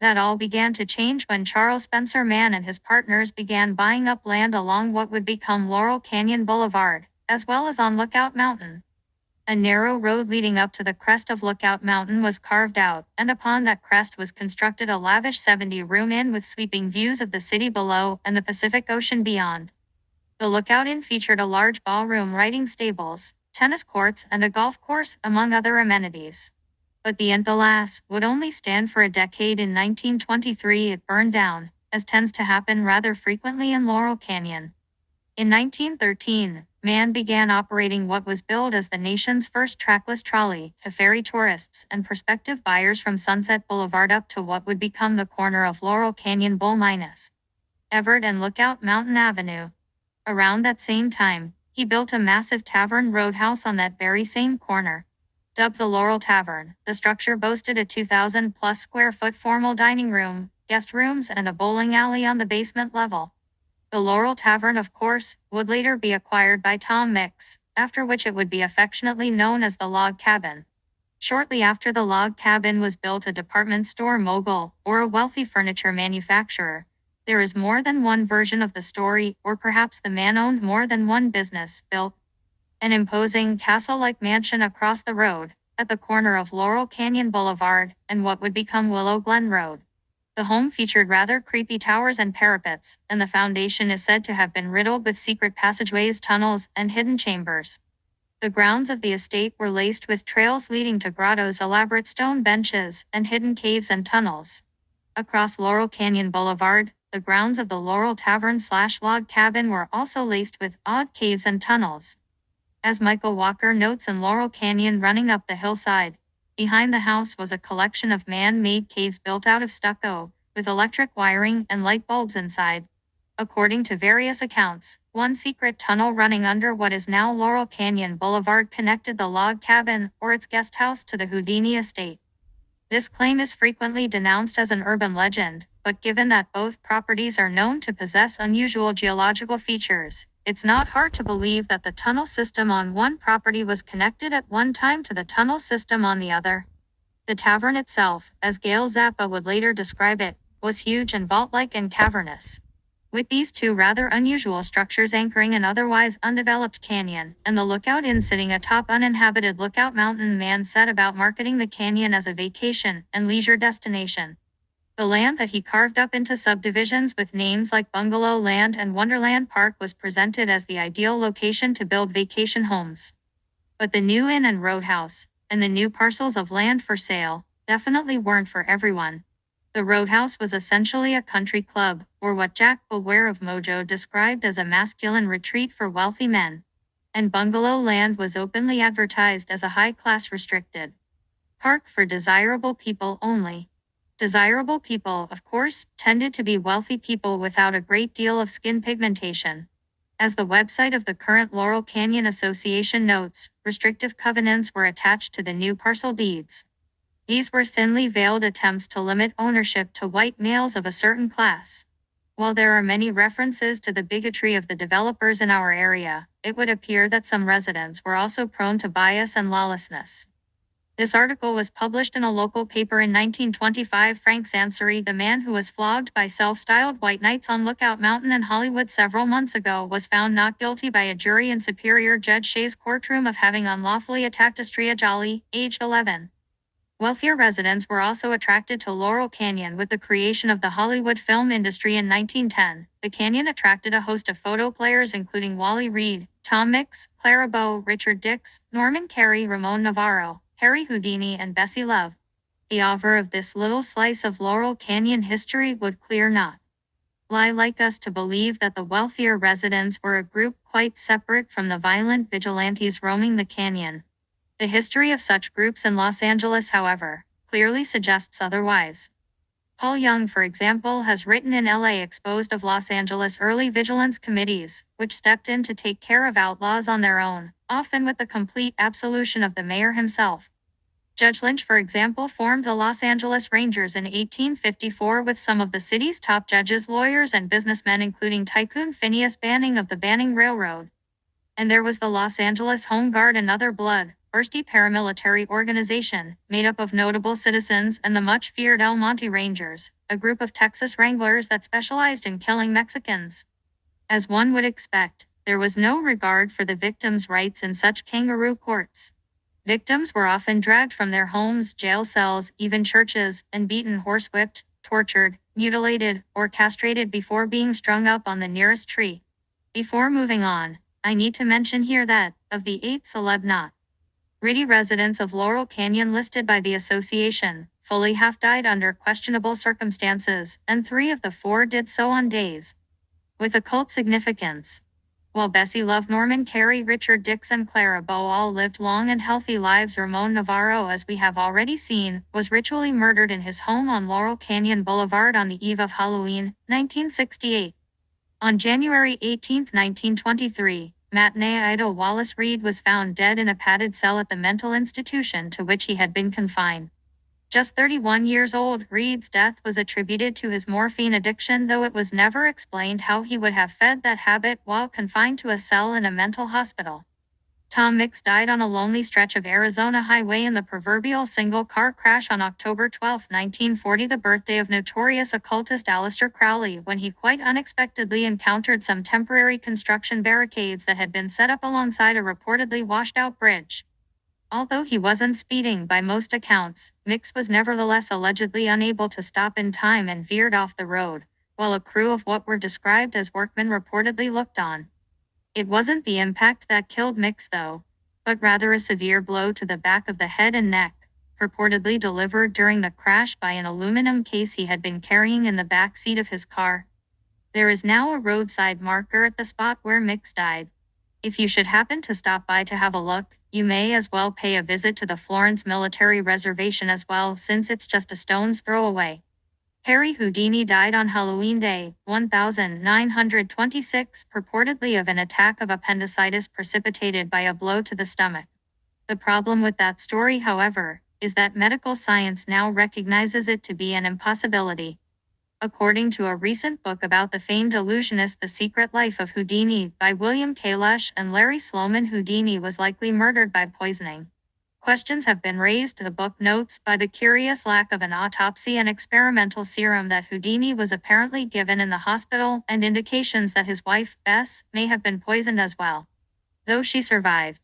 That all began to change when Charles Spencer Mann and his partners began buying up land along what would become Laurel Canyon Boulevard, as well as on Lookout Mountain. A narrow road leading up to the crest of Lookout Mountain was carved out, and upon that crest was constructed a lavish 70-room inn with sweeping views of the city below and the Pacific Ocean beyond. The Lookout Inn featured a large ballroom, riding stables, tennis courts, and a golf course, among other amenities. But the inn, alas, would only stand for a decade. In 1923 it burned down, as tends to happen rather frequently in Laurel Canyon. In 1913, Mann began operating what was billed as the nation's first trackless trolley to ferry tourists and prospective buyers from Sunset Boulevard up to what would become the corner of Laurel Canyon Bull minus Everett and Lookout Mountain Avenue. Around that same time, he built a massive tavern roadhouse on that very same corner. Dubbed the Laurel Tavern, the structure boasted a 2,000-plus square foot formal dining room, guest rooms, and a bowling alley on the basement level. The Laurel Tavern, of course, would later be acquired by Tom Mix, after which it would be affectionately known as the Log Cabin. Shortly after the Log Cabin was built, a department store mogul, or a wealthy furniture manufacturer. There is more than one version of the story, or perhaps the man owned more than one business, built an imposing castle-like mansion across the road, at the corner of Laurel Canyon Boulevard and what would become Willow Glen Road. The home featured rather creepy towers and parapets, and the foundation is said to have been riddled with secret passageways, tunnels, and hidden chambers. The grounds of the estate were laced with trails leading to grottos, elaborate stone benches, and hidden caves and tunnels. Across Laurel Canyon Boulevard, the grounds of the Laurel Tavern/Log Cabin were also laced with odd caves and tunnels. As Michael Walker notes in Laurel Canyon, running up the hillside, behind the house was a collection of man-made caves built out of stucco, with electric wiring and light bulbs inside. According to various accounts, one secret tunnel running under what is now Laurel Canyon Boulevard connected the log cabin, or its guest house, to the Houdini estate. This claim is frequently denounced as an urban legend, but given that both properties are known to possess unusual geological features, it's not hard to believe that the tunnel system on one property was connected at one time to the tunnel system on the other. The tavern itself, as Gail Zappa would later describe it, was huge and vault-like and cavernous. With these two rather unusual structures anchoring an otherwise undeveloped canyon, and the Lookout Inn sitting atop uninhabited Lookout Mountain, Mann set about marketing the canyon as a vacation and leisure destination. The land that he carved up into subdivisions with names like Bungalow Land and Wonderland Park was presented as the ideal location to build vacation homes. But the new inn and roadhouse, and the new parcels of land for sale, definitely weren't for everyone. The roadhouse was essentially a country club, or what Jack Beware of Mojo described as a masculine retreat for wealthy men. And Bungalow Land was openly advertised as a high-class restricted park for desirable people only. Desirable people, of course, tended to be wealthy people without a great deal of skin pigmentation. As the website of the current Laurel Canyon Association notes, restrictive covenants were attached to the new parcel deeds. These were thinly veiled attempts to limit ownership to white males of a certain class. While there are many references to the bigotry of the developers in our area, it would appear that some residents were also prone to bias and lawlessness. This article was published in a local paper in 1925. Frank Zanzari, the man who was flogged by self-styled white knights on Lookout Mountain in Hollywood several months ago, was found not guilty by a jury in Superior Judge Shea's courtroom of having unlawfully attacked Estrella Jolly, aged 11. Wealthier residents were also attracted to Laurel Canyon with the creation of the Hollywood film industry in 1910. The canyon attracted a host of photo players including Wally Reed, Tom Mix, Clara Bow, Richard Dix, Norman Carey, Ramon Navarro, Harry Houdini, and Bessie Love. The author of this little slice of Laurel Canyon history would clear not like us to believe that the wealthier residents were a group quite separate from the violent vigilantes roaming the canyon. The history of such groups in Los Angeles, however, clearly suggests otherwise. Paul Young, for example, has written in LA Exposed of Los Angeles early vigilance committees, which stepped in to take care of outlaws on their own, often with the complete absolution of the mayor himself. Judge Lynch, for example, formed the Los Angeles Rangers in 1854 with some of the city's top judges, lawyers, and businessmen, including tycoon Phineas Banning of the Banning Railroad. And there was the Los Angeles Home Guard, another bloodthirsty paramilitary organization, made up of notable citizens, and the much-feared El Monte Rangers, a group of Texas wranglers that specialized in killing Mexicans. As one would expect, there was no regard for the victims' rights in such kangaroo courts. Victims were often dragged from their homes, jail cells, even churches, and beaten, horsewhipped, tortured, mutilated, or castrated before being strung up on the nearest tree. Before moving on, I need to mention here that, of the 8 celebrity residents of Laurel Canyon listed by the association, fully half died under questionable circumstances, and 3 of the 4 did so on days with occult significance. While Bessie Love, Norman Carey, Richard Dix, and Clara Bow all lived long and healthy lives, Ramon Navarro, as we have already seen, was ritually murdered in his home on Laurel Canyon Boulevard on the eve of Halloween, 1968. On January 18, 1923, matinee idol Wallace Reed was found dead in a padded cell at the mental institution to which he had been confined. Just 31 years old, Reed's death was attributed to his morphine addiction, though it was never explained how he would have fed that habit while confined to a cell in a mental hospital. Tom Mix died on a lonely stretch of Arizona highway in the proverbial single-car crash on October 12, 1940, the birthday of notorious occultist Aleister Crowley, when he quite unexpectedly encountered some temporary construction barricades that had been set up alongside a reportedly washed-out bridge. Although he wasn't speeding by most accounts, Mix was nevertheless allegedly unable to stop in time and veered off the road, while a crew of what were described as workmen reportedly looked on. It wasn't the impact that killed Mix, though, but rather a severe blow to the back of the head and neck, purportedly delivered during the crash by an aluminum case he had been carrying in the back seat of his car. There is now a roadside marker at the spot where Mix died. If you should happen to stop by to have a look, you may as well pay a visit to the Florence Military Reservation as well, since it's just a stone's throw away. Harry Houdini died on Halloween Day, 1926, purportedly of an attack of appendicitis precipitated by a blow to the stomach. The problem with that story, however, is that medical science now recognizes it to be an impossibility. According to a recent book about the famed illusionist The Secret Life of Houdini by William Kalish and Larry Sloman, Houdini was likely murdered by poisoning. Questions have been raised, the book notes, by the curious lack of an autopsy and experimental serum that Houdini was apparently given in the hospital, and indications that his wife, Bess, may have been poisoned as well, though she survived.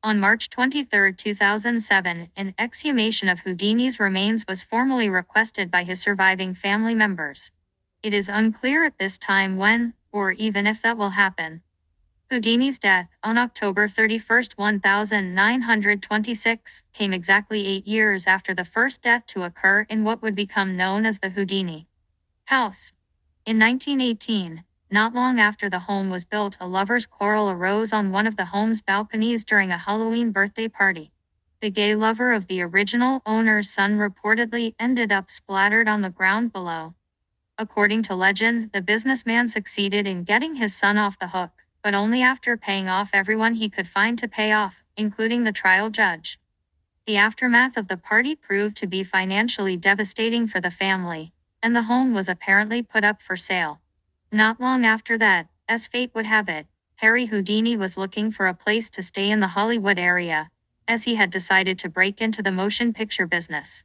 On March 23, 2007, an exhumation of Houdini's remains was formally requested by his surviving family members. It is unclear at this time when, or even if that will happen. Houdini's death, on October 31, 1926, came exactly 8 years after the first death to occur in what would become known as the Houdini house. In 1918, not long after the home was built, a lover's quarrel arose on one of the home's balconies during a Halloween birthday party. The gay lover of the original owner's son reportedly ended up splattered on the ground below. According to legend, the businessman succeeded in getting his son off the hook, but only after paying off everyone he could find to pay off, including the trial judge. The aftermath of the party proved to be financially devastating for the family, and the home was apparently put up for sale. Not long after that, as fate would have it, Harry Houdini was looking for a place to stay in the Hollywood area, as he had decided to break into the motion picture business.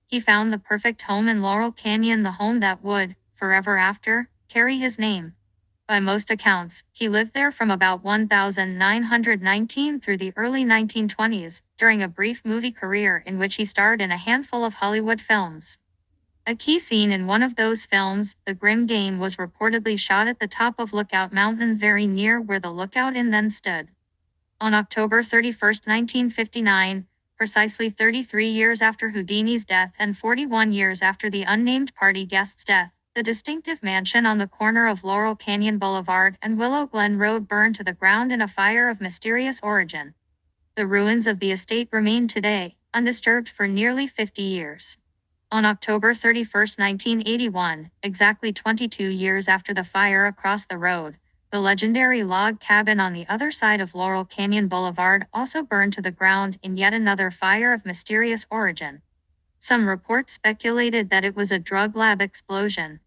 He found the perfect home in Laurel Canyon, the home that would, forever after, carry his name. By most accounts, he lived there from about 1919 through the early 1920s, during a brief movie career in which he starred in a handful of Hollywood films. A key scene in one of those films, The Grim Game, was reportedly shot at the top of Lookout Mountain, very near where the Lookout Inn then stood. On October 31, 1959, precisely 33 years after Houdini's death and 41 years after the unnamed party guest's death, The distinctive mansion on the corner of Laurel Canyon Boulevard and Willow Glen Road burned to the ground in a fire of mysterious origin. The ruins of the estate remain today, undisturbed for nearly 50 years. On October 31, 1981, exactly 22 years after the fire across the road, the legendary log cabin on the other side of Laurel Canyon Boulevard also burned to the ground in yet another fire of mysterious origin. Some reports speculated that it was a drug lab explosion.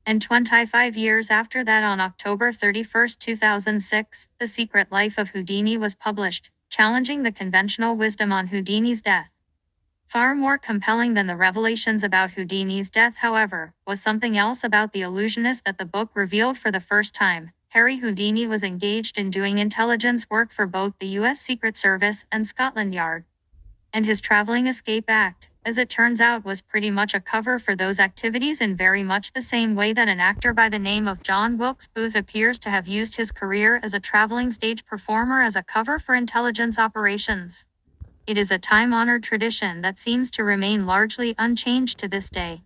And 25 years after that, on October 31, 2006, The Secret Life of Houdini was published, challenging the conventional wisdom on Houdini's death. Far more compelling than the revelations about Houdini's death, however, was something else about the illusionist that the book revealed for the first time. Harry Houdini was engaged in doing intelligence work for both the U.S. Secret Service and Scotland Yard. And his traveling escape act, as it turns out, was pretty much a cover for those activities in very much the same way that an actor by the name of John Wilkes Booth appears to have used his career as a traveling stage performer as a cover for intelligence operations. It is a time-honored tradition that seems to remain largely unchanged to this day.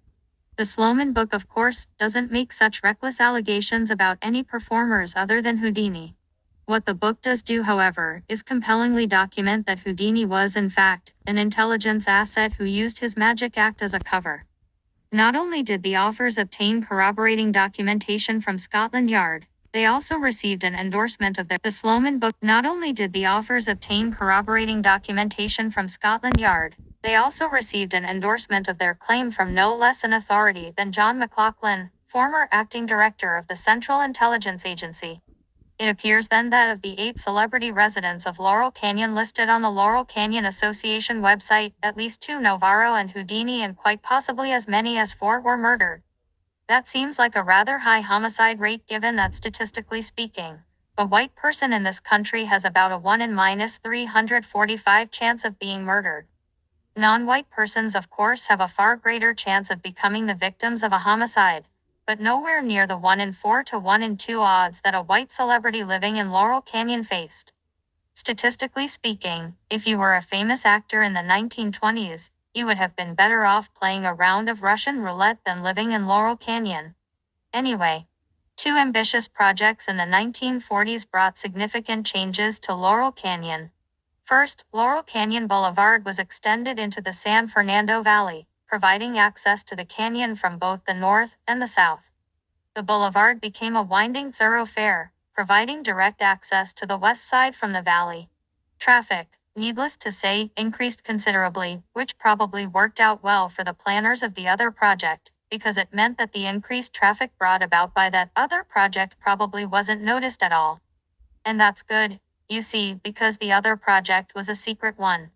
The Sloman book, of course, doesn't make such reckless allegations about any performers other than Houdini. What the book does do, however, is compellingly document that Houdini was, in fact, an intelligence asset who used his magic act as a cover. Not only did the authors obtain corroborating documentation from Scotland Yard, they also received an endorsement of the Sloman book. Not only did the authors obtain corroborating documentation from Scotland Yard, they also received an endorsement of their claim from no less an authority than John McLaughlin, former acting director of the Central Intelligence Agency. It appears then that of the 8 celebrity residents of Laurel Canyon listed on the Laurel Canyon Association website, at least 2, Navarro and Houdini, and quite possibly as many as 4 were murdered. That seems like a rather high homicide rate, given that, statistically speaking, a white person in this country has about a 1 in 345 chance of being murdered. Non-white persons, of course, have a far greater chance of becoming the victims of a homicide, but nowhere near the 1 in 4 to 1 in 2 odds that a white celebrity living in Laurel Canyon faced. Statistically speaking, if you were a famous actor in the 1920s, you would have been better off playing a round of Russian roulette than living in Laurel Canyon. Anyway, 2 ambitious projects in the 1940s brought significant changes to Laurel Canyon. First, Laurel Canyon Boulevard was extended into the San Fernando Valley, providing access to the canyon from both the north and the south. The boulevard became a winding thoroughfare, providing direct access to the west side from the valley. Traffic, needless to say, increased considerably, which probably worked out well for the planners of the other project, because it meant that the increased traffic brought about by that other project probably wasn't noticed at all. And that's good, you see, because the other project was a secret one.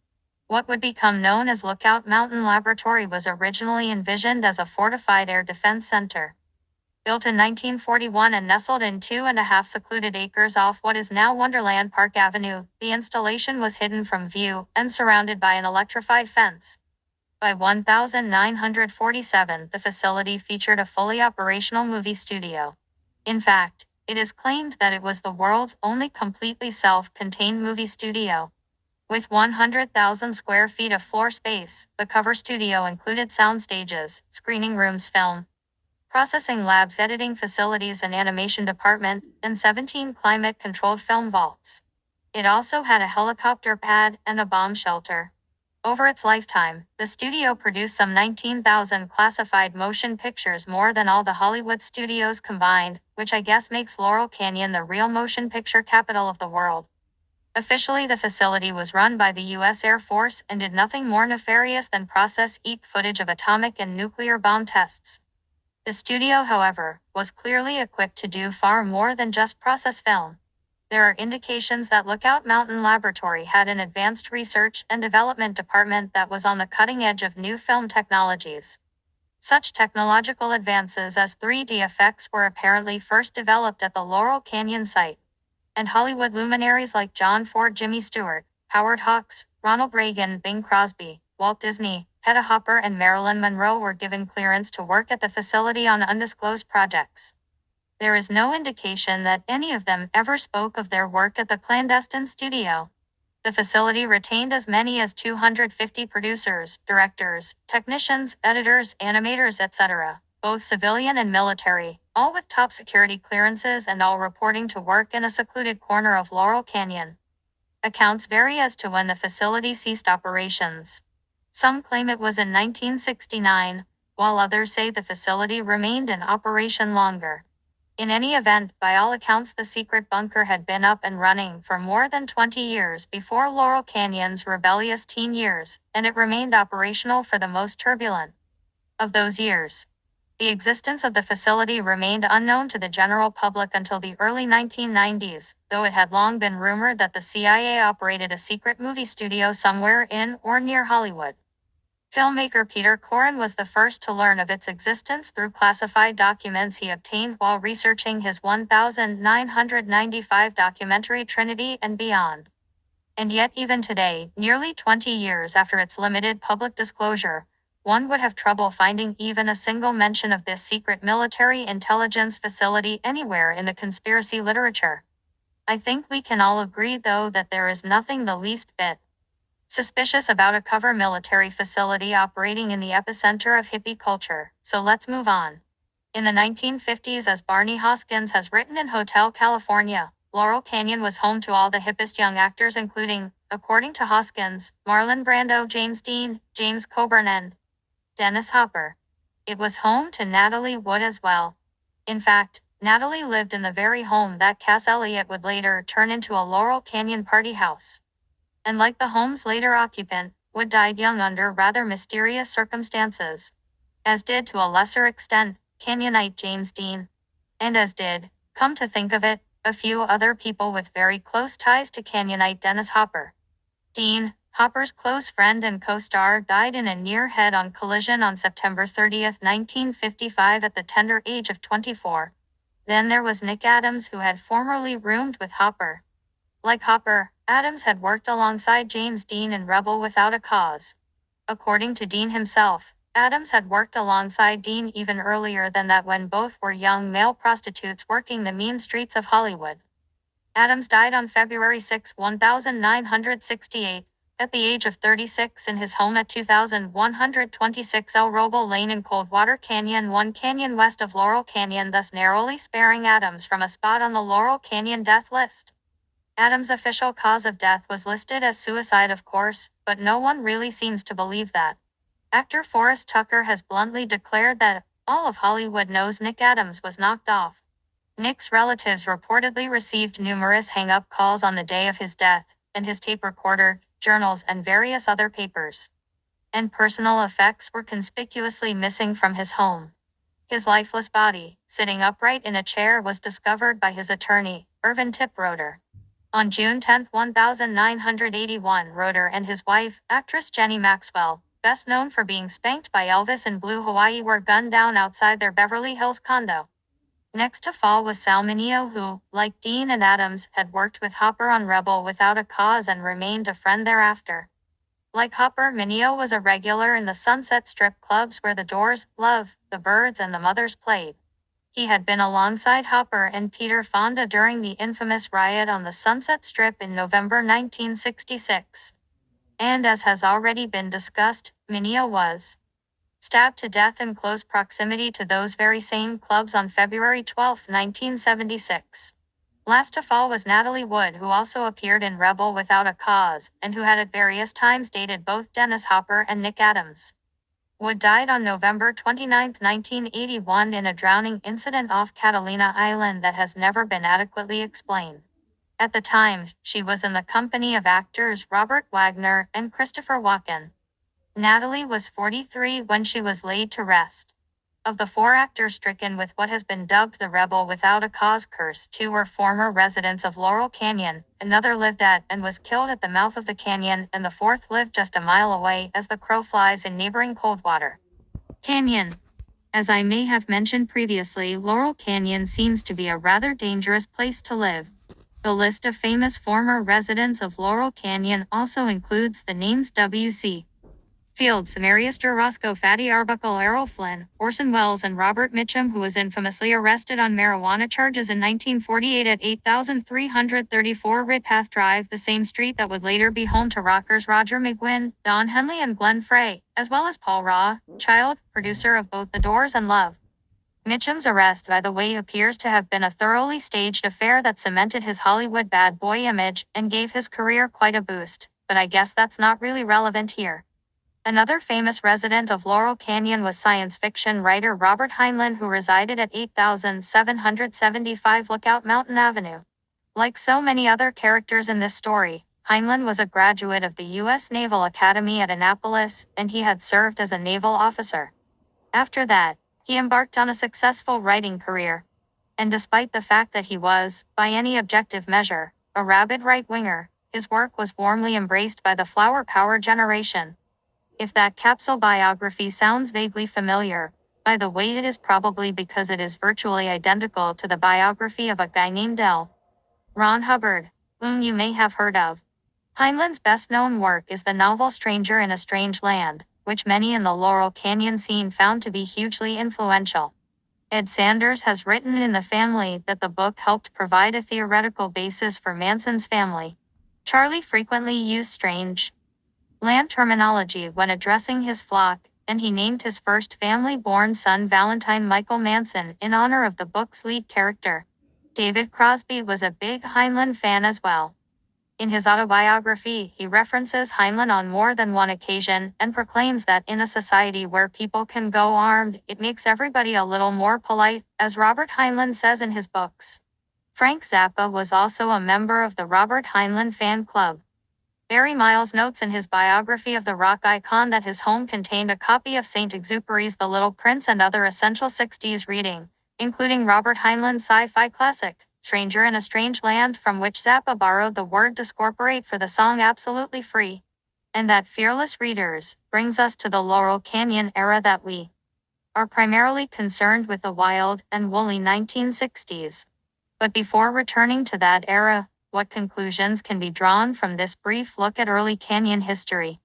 What would become known as Lookout Mountain Laboratory was originally envisioned as a fortified air defense center. Built in 1941 and nestled in 2.5 secluded acres off what is now Wonderland Park Avenue, the installation was hidden from view and surrounded by an electrified fence. By 1947, the facility featured a fully operational movie studio. In fact, it is claimed that it was the world's only completely self-contained movie studio. With 100,000 square feet of floor space, the cover studio included sound stages, screening rooms, film processing labs, editing facilities, an animation department, and 17 climate-controlled film vaults. It also had a helicopter pad and a bomb shelter. Over its lifetime, the studio produced some 19,000 classified motion pictures, more than all the Hollywood studios combined, which I guess makes Laurel Canyon the real motion picture capital of the world. Officially, the facility was run by the U.S. Air Force and did nothing more nefarious than process footage of atomic and nuclear bomb tests. The studio, however, was clearly equipped to do far more than just process film. There are indications that Lookout Mountain Laboratory had an advanced research and development department that was on the cutting edge of new film technologies. Such technological advances as 3D effects were apparently first developed at the Laurel Canyon site. And Hollywood luminaries like John Ford, Jimmy Stewart, Howard Hawks, Ronald Reagan, Bing Crosby, Walt Disney, Hedda Hopper, and Marilyn Monroe were given clearance to work at the facility on undisclosed projects. There is no indication that any of them ever spoke of their work at the clandestine studio. The facility retained as many as 250 producers, directors, technicians, editors, animators, etc. both civilian and military, all with top security clearances and all reporting to work in a secluded corner of Laurel Canyon. Accounts vary as to when the facility ceased operations. Some claim it was in 1969, while others say the facility remained in operation longer. In any event, by all accounts, the secret bunker had been up and running for more than 20 years before Laurel Canyon's rebellious teen years, and it remained operational for the most turbulent of those years. The existence of the facility remained unknown to the general public until the early 1990s, though it had long been rumored that the CIA operated a secret movie studio somewhere in or near Hollywood. Filmmaker Peter Koren was the first to learn of its existence through classified documents he obtained while researching his 1995 documentary Trinity and Beyond. And yet even today, nearly 20 years after its limited public disclosure, one would have trouble finding even a single mention of this secret military intelligence facility anywhere in the conspiracy literature. I think we can all agree, though, that there is nothing the least bit suspicious about a cover military facility operating in the epicenter of hippie culture, so let's move on. In the 1950s, as Barney Hoskins has written in Hotel California, Laurel Canyon was home to all the hippest young actors, including, according to Hoskins, Marlon Brando, James Dean, James Coburn, and Dennis Hopper. It was home to Natalie Wood as well. In fact, Natalie lived in the very home that Cass Elliot would later turn into a Laurel Canyon party house. And like the home's later occupant, Wood died young under rather mysterious circumstances. As did, to a lesser extent, Canyonite James Dean. And as did, come to think of it, a few other people with very close ties to Canyonite Dennis Hopper. Dean, Hopper's close friend and co-star, died in a near head-on collision on September 30, 1955 at the tender age of 24. Then there was Nick Adams, who had formerly roomed with Hopper. Like Hopper, Adams had worked alongside James Dean in Rebel Without a Cause. According to Dean himself, Adams had worked alongside Dean even earlier than that, when both were young male prostitutes working the mean streets of Hollywood. Adams died on February 6, 1968, at the age of 36 in his home at 2126 El Roble Lane in Coldwater Canyon, 1 canyon west of Laurel Canyon, thus narrowly sparing Adams from a spot on the Laurel Canyon death list. Adams' official cause of death was listed as suicide, of course, but no one really seems to believe that. Actor Forrest Tucker has bluntly declared that all of Hollywood knows Nick Adams was knocked off. Nick's relatives reportedly received numerous hang-up calls on the day of his death, and his tape recorder, journals, and various other papers and personal effects were conspicuously missing from his home. His lifeless body, sitting upright in a chair, was discovered by his attorney, Irvin Tip Roeder. On June 10, 1981, Roeder and his wife, actress Jenny Maxwell, best known for being spanked by Elvis in Blue Hawaii, were gunned down outside their Beverly Hills condo. Next to fall was Sal Mineo, who, like Dean and Adams, had worked with Hopper on Rebel Without a Cause and remained a friend thereafter. Like Hopper, Mineo was a regular in the Sunset Strip clubs where the Doors, Love, the Byrds, and the Mothers played. He had been alongside Hopper and Peter Fonda during the infamous riot on the Sunset Strip in November 1966. And as has already been discussed, Mineo was stabbed to death in close proximity to those very same clubs on February 12, 1976. Last to fall was Natalie Wood, who also appeared in Rebel Without a Cause, and who had at various times dated both Dennis Hopper and Nick Adams. Wood died on November 29, 1981 in a drowning incident off Catalina Island that has never been adequately explained. At the time, she was in the company of actors Robert Wagner and Christopher Walken. Natalie was 43 when she was laid to rest. Of the four actors stricken with what has been dubbed the Rebel Without a Cause curse, two were former residents of Laurel Canyon, another lived at and was killed at the mouth of the canyon, and the fourth lived just a mile away as the crow flies in neighboring Coldwater Canyon. As I may have mentioned previously, Laurel Canyon seems to be a rather dangerous place to live. The list of famous former residents of Laurel Canyon also includes the names W.C. Fields, Mariester Roscoe, Fatty Arbuckle, Errol Flynn, Orson Welles, and Robert Mitchum, who was infamously arrested on marijuana charges in 1948 at 8334 Ridpath Drive, the same street that would later be home to rockers Roger McGuinn, Don Henley, and Glenn Frey, as well as Paul Raw, child, producer of both The Doors and Love. Mitchum's arrest, by the way, appears to have been a thoroughly staged affair that cemented his Hollywood bad boy image and gave his career quite a boost, but I guess that's not really relevant here. Another famous resident of Laurel Canyon was science fiction writer Robert Heinlein, who resided at 8775 Lookout Mountain Avenue. Like so many other characters in this story, Heinlein was a graduate of the U.S. Naval Academy at Annapolis, and he had served as a naval officer. After that, he embarked on a successful writing career. And despite the fact that he was, by any objective measure, a rabid right-winger, his work was warmly embraced by the flower power generation. If that capsule biography sounds vaguely familiar, by the way, it is probably because it is virtually identical to the biography of a guy named L. Ron Hubbard, whom you may have heard of. Heinlein's best-known work is the novel Stranger in a Strange Land, which many in the Laurel Canyon scene found to be hugely influential. Ed Sanders has written in The Family that the book helped provide a theoretical basis for Manson's family. Charlie frequently used strange land terminology when addressing his flock, and he named his first family-born son Valentine Michael Manson in honor of the book's lead character. David Crosby was a big Heinlein fan as well. In his autobiography, he references Heinlein on more than one occasion and proclaims that in a society where people can go armed, it makes everybody a little more polite, as Robert Heinlein says in his books. Frank Zappa was also a member of the Robert Heinlein fan club. Barry Miles notes in his biography of the rock icon that his home contained a copy of Saint-Exupéry's The Little Prince and other essential 60s reading, including Robert Heinlein's sci-fi classic, Stranger in a Strange Land, from which Zappa borrowed the word discorporate for the song Absolutely Free. And that, fearless readers, brings us to the Laurel Canyon era that we are primarily concerned with the wild and woolly 1960s. But before returning to that era, what conclusions can be drawn from this brief look at early canyon history?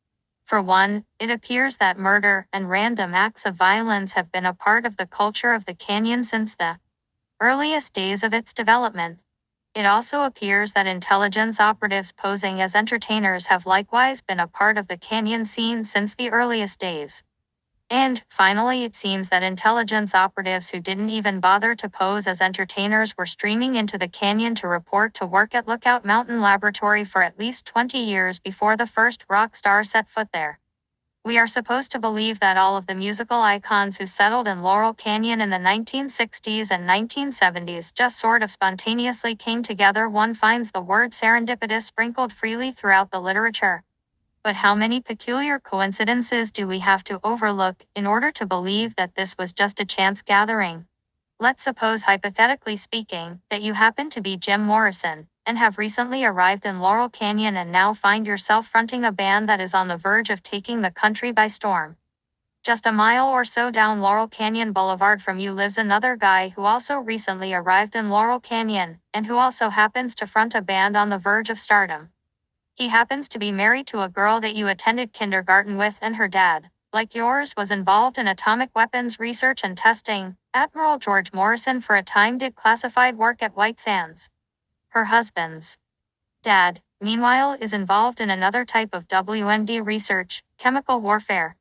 For one, it appears that murder and random acts of violence have been a part of the culture of the canyon since the earliest days of its development. It also appears that intelligence operatives posing as entertainers have likewise been a part of the canyon scene since the earliest days. And, finally, it seems that intelligence operatives who didn't even bother to pose as entertainers were streaming into the canyon to report to work at Lookout Mountain Laboratory for at least 20 years before the first rock star set foot there. We are supposed to believe that all of the musical icons who settled in Laurel Canyon in the 1960s and 1970s just sort of spontaneously came together. One finds the word serendipitous sprinkled freely throughout the literature. But how many peculiar coincidences do we have to overlook in order to believe that this was just a chance gathering? Let's suppose, hypothetically speaking, that you happen to be Jim Morrison, and have recently arrived in Laurel Canyon and now find yourself fronting a band that is on the verge of taking the country by storm. Just a mile or so down Laurel Canyon Boulevard from you lives another guy who also recently arrived in Laurel Canyon, and who also happens to front a band on the verge of stardom. He happens to be married to a girl that you attended kindergarten with, and her dad, like yours, was involved in atomic weapons research and testing. Admiral George Morrison for a time did classified work at White Sands. Her husband's dad, meanwhile, is involved in another type of WMD research, chemical warfare.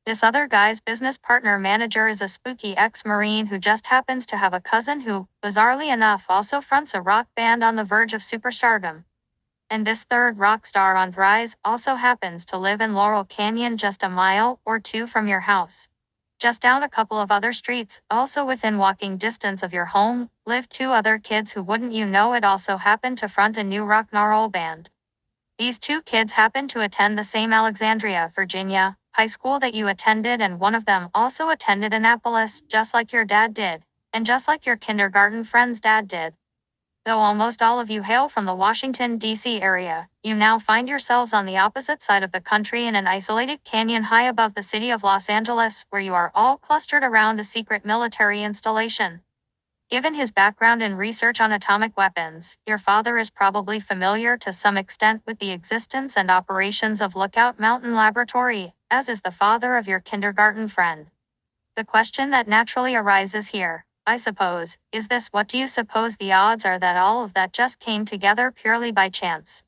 This other guy's business partner manager is a spooky ex-Marine who just happens to have a cousin who, bizarrely enough, also fronts a rock band on the verge of superstardom. And this third rock star on rise also happens to live in Laurel Canyon, just a mile or two from your house. Just down a couple of other streets, also within walking distance of your home, live two other kids who, wouldn't you know it, also happen to front a new rock and roll band. These two kids happen to attend the same Alexandria, Virginia, high school that you attended, and one of them also attended Annapolis, just like your dad did, and just like your kindergarten friend's dad did. Though almost all of you hail from the Washington, D.C. area, you now find yourselves on the opposite side of the country in an isolated canyon high above the city of Los Angeles, where you are all clustered around a secret military installation. Given his background in research on atomic weapons, your father is probably familiar to some extent with the existence and operations of Lookout Mountain Laboratory, as is the father of your kindergarten friend. The question that naturally arises here, I suppose, is this: what do you suppose the odds are that all of that just came together purely by chance?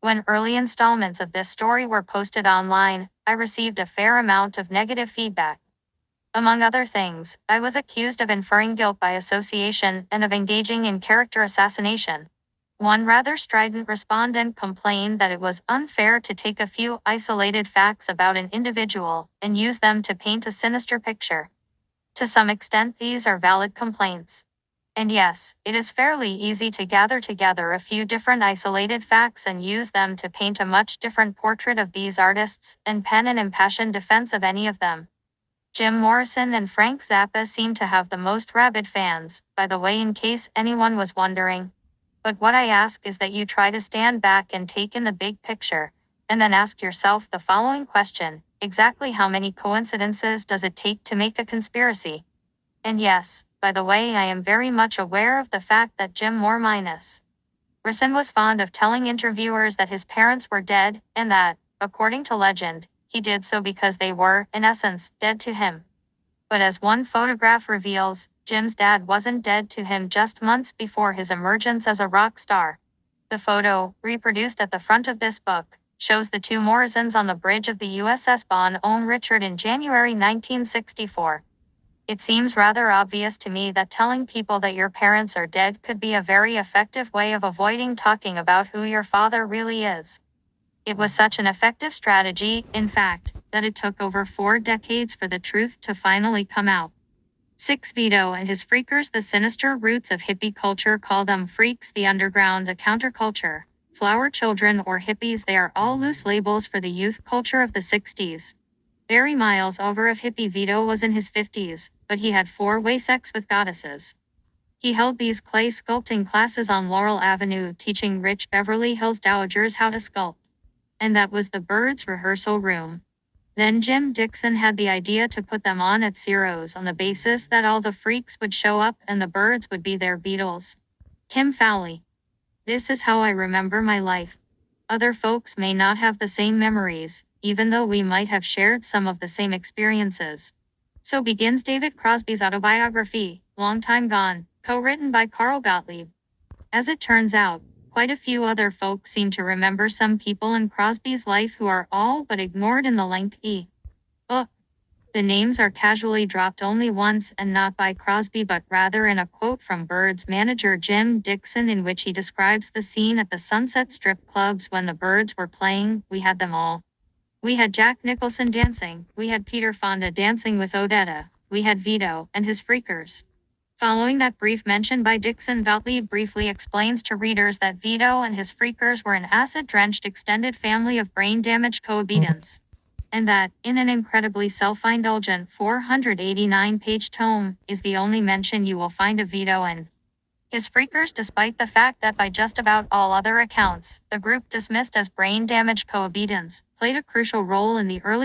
When early installments of this story were posted online, I received a fair amount of negative feedback. Among other things, I was accused of inferring guilt by association and of engaging in character assassination. One rather strident respondent complained that it was unfair to take a few isolated facts about an individual and use them to paint a sinister picture. To some extent, these are valid complaints. And yes, it is fairly easy to gather together a few different isolated facts and use them to paint a much different portrait of these artists and pen an impassioned defense of any of them. Jim Morrison and Frank Zappa seem to have the most rabid fans, by the way, in case anyone was wondering. But what I ask is that you try to stand back and take in the big picture, and then ask yourself the following question: exactly how many coincidences does it take to make a conspiracy? And yes, by the way, I am very much aware of the fact that Jim Morrison was fond of telling interviewers that his parents were dead, and that, according to legend, he did so because they were, in essence, dead to him. But as one photograph reveals, Jim's dad wasn't dead to him just months before his emergence as a rock star. The photo, reproduced at the front of this book, shows the two Morrisons on the bridge of the USS Bonhomme Richard in January 1964. It seems rather obvious to me that telling people that your parents are dead could be a very effective way of avoiding talking about who your father really is. It was such an effective strategy, in fact, that it took over 4 decades for the truth to finally come out. 6. Vito and his freakers. The sinister roots of hippie culture call them freaks, the underground a counterculture, flower children or hippies. They are all loose labels for the youth culture of the 60s. Barry Miles over of hippie Vito was in his 50s, but he had 4-way sex with goddesses. He held these clay sculpting classes on Laurel Avenue, teaching rich Beverly Hills dowagers how to sculpt. And that was the Byrds' rehearsal room. Then Jim Dixon had the idea to put them on at Ciro's on the basis that all the freaks would show up and the Byrds would be their Beatles. Kim Fowley. This is how I remember my life. Other folks may not have the same memories, even though we might have shared some of the same experiences. So begins David Crosby's autobiography, Long Time Gone, co-written by Carl Gottlieb. As it turns out, quite a few other folks seem to remember some people in Crosby's life who are all but ignored in the lengthy book. The names are casually dropped only once, and not by Crosby but rather in a quote from Byrds manager Jim Dixon, in which he describes the scene at the Sunset Strip clubs when the Byrds were playing. We had them all. We had Jack Nicholson dancing, we had Peter Fonda dancing with Odetta, we had Vito and his freakers. Following that brief mention by Dixon, Gottlieb briefly explains to readers that Vito and his freakers were an acid-drenched extended family of brain-damaged cohabitants. And that, in an incredibly self-indulgent 489-page tome, is the only mention you will find of Vito and his freakers, despite the fact that by just about all other accounts, the group dismissed as brain-damaged cohabitants played a crucial role in the early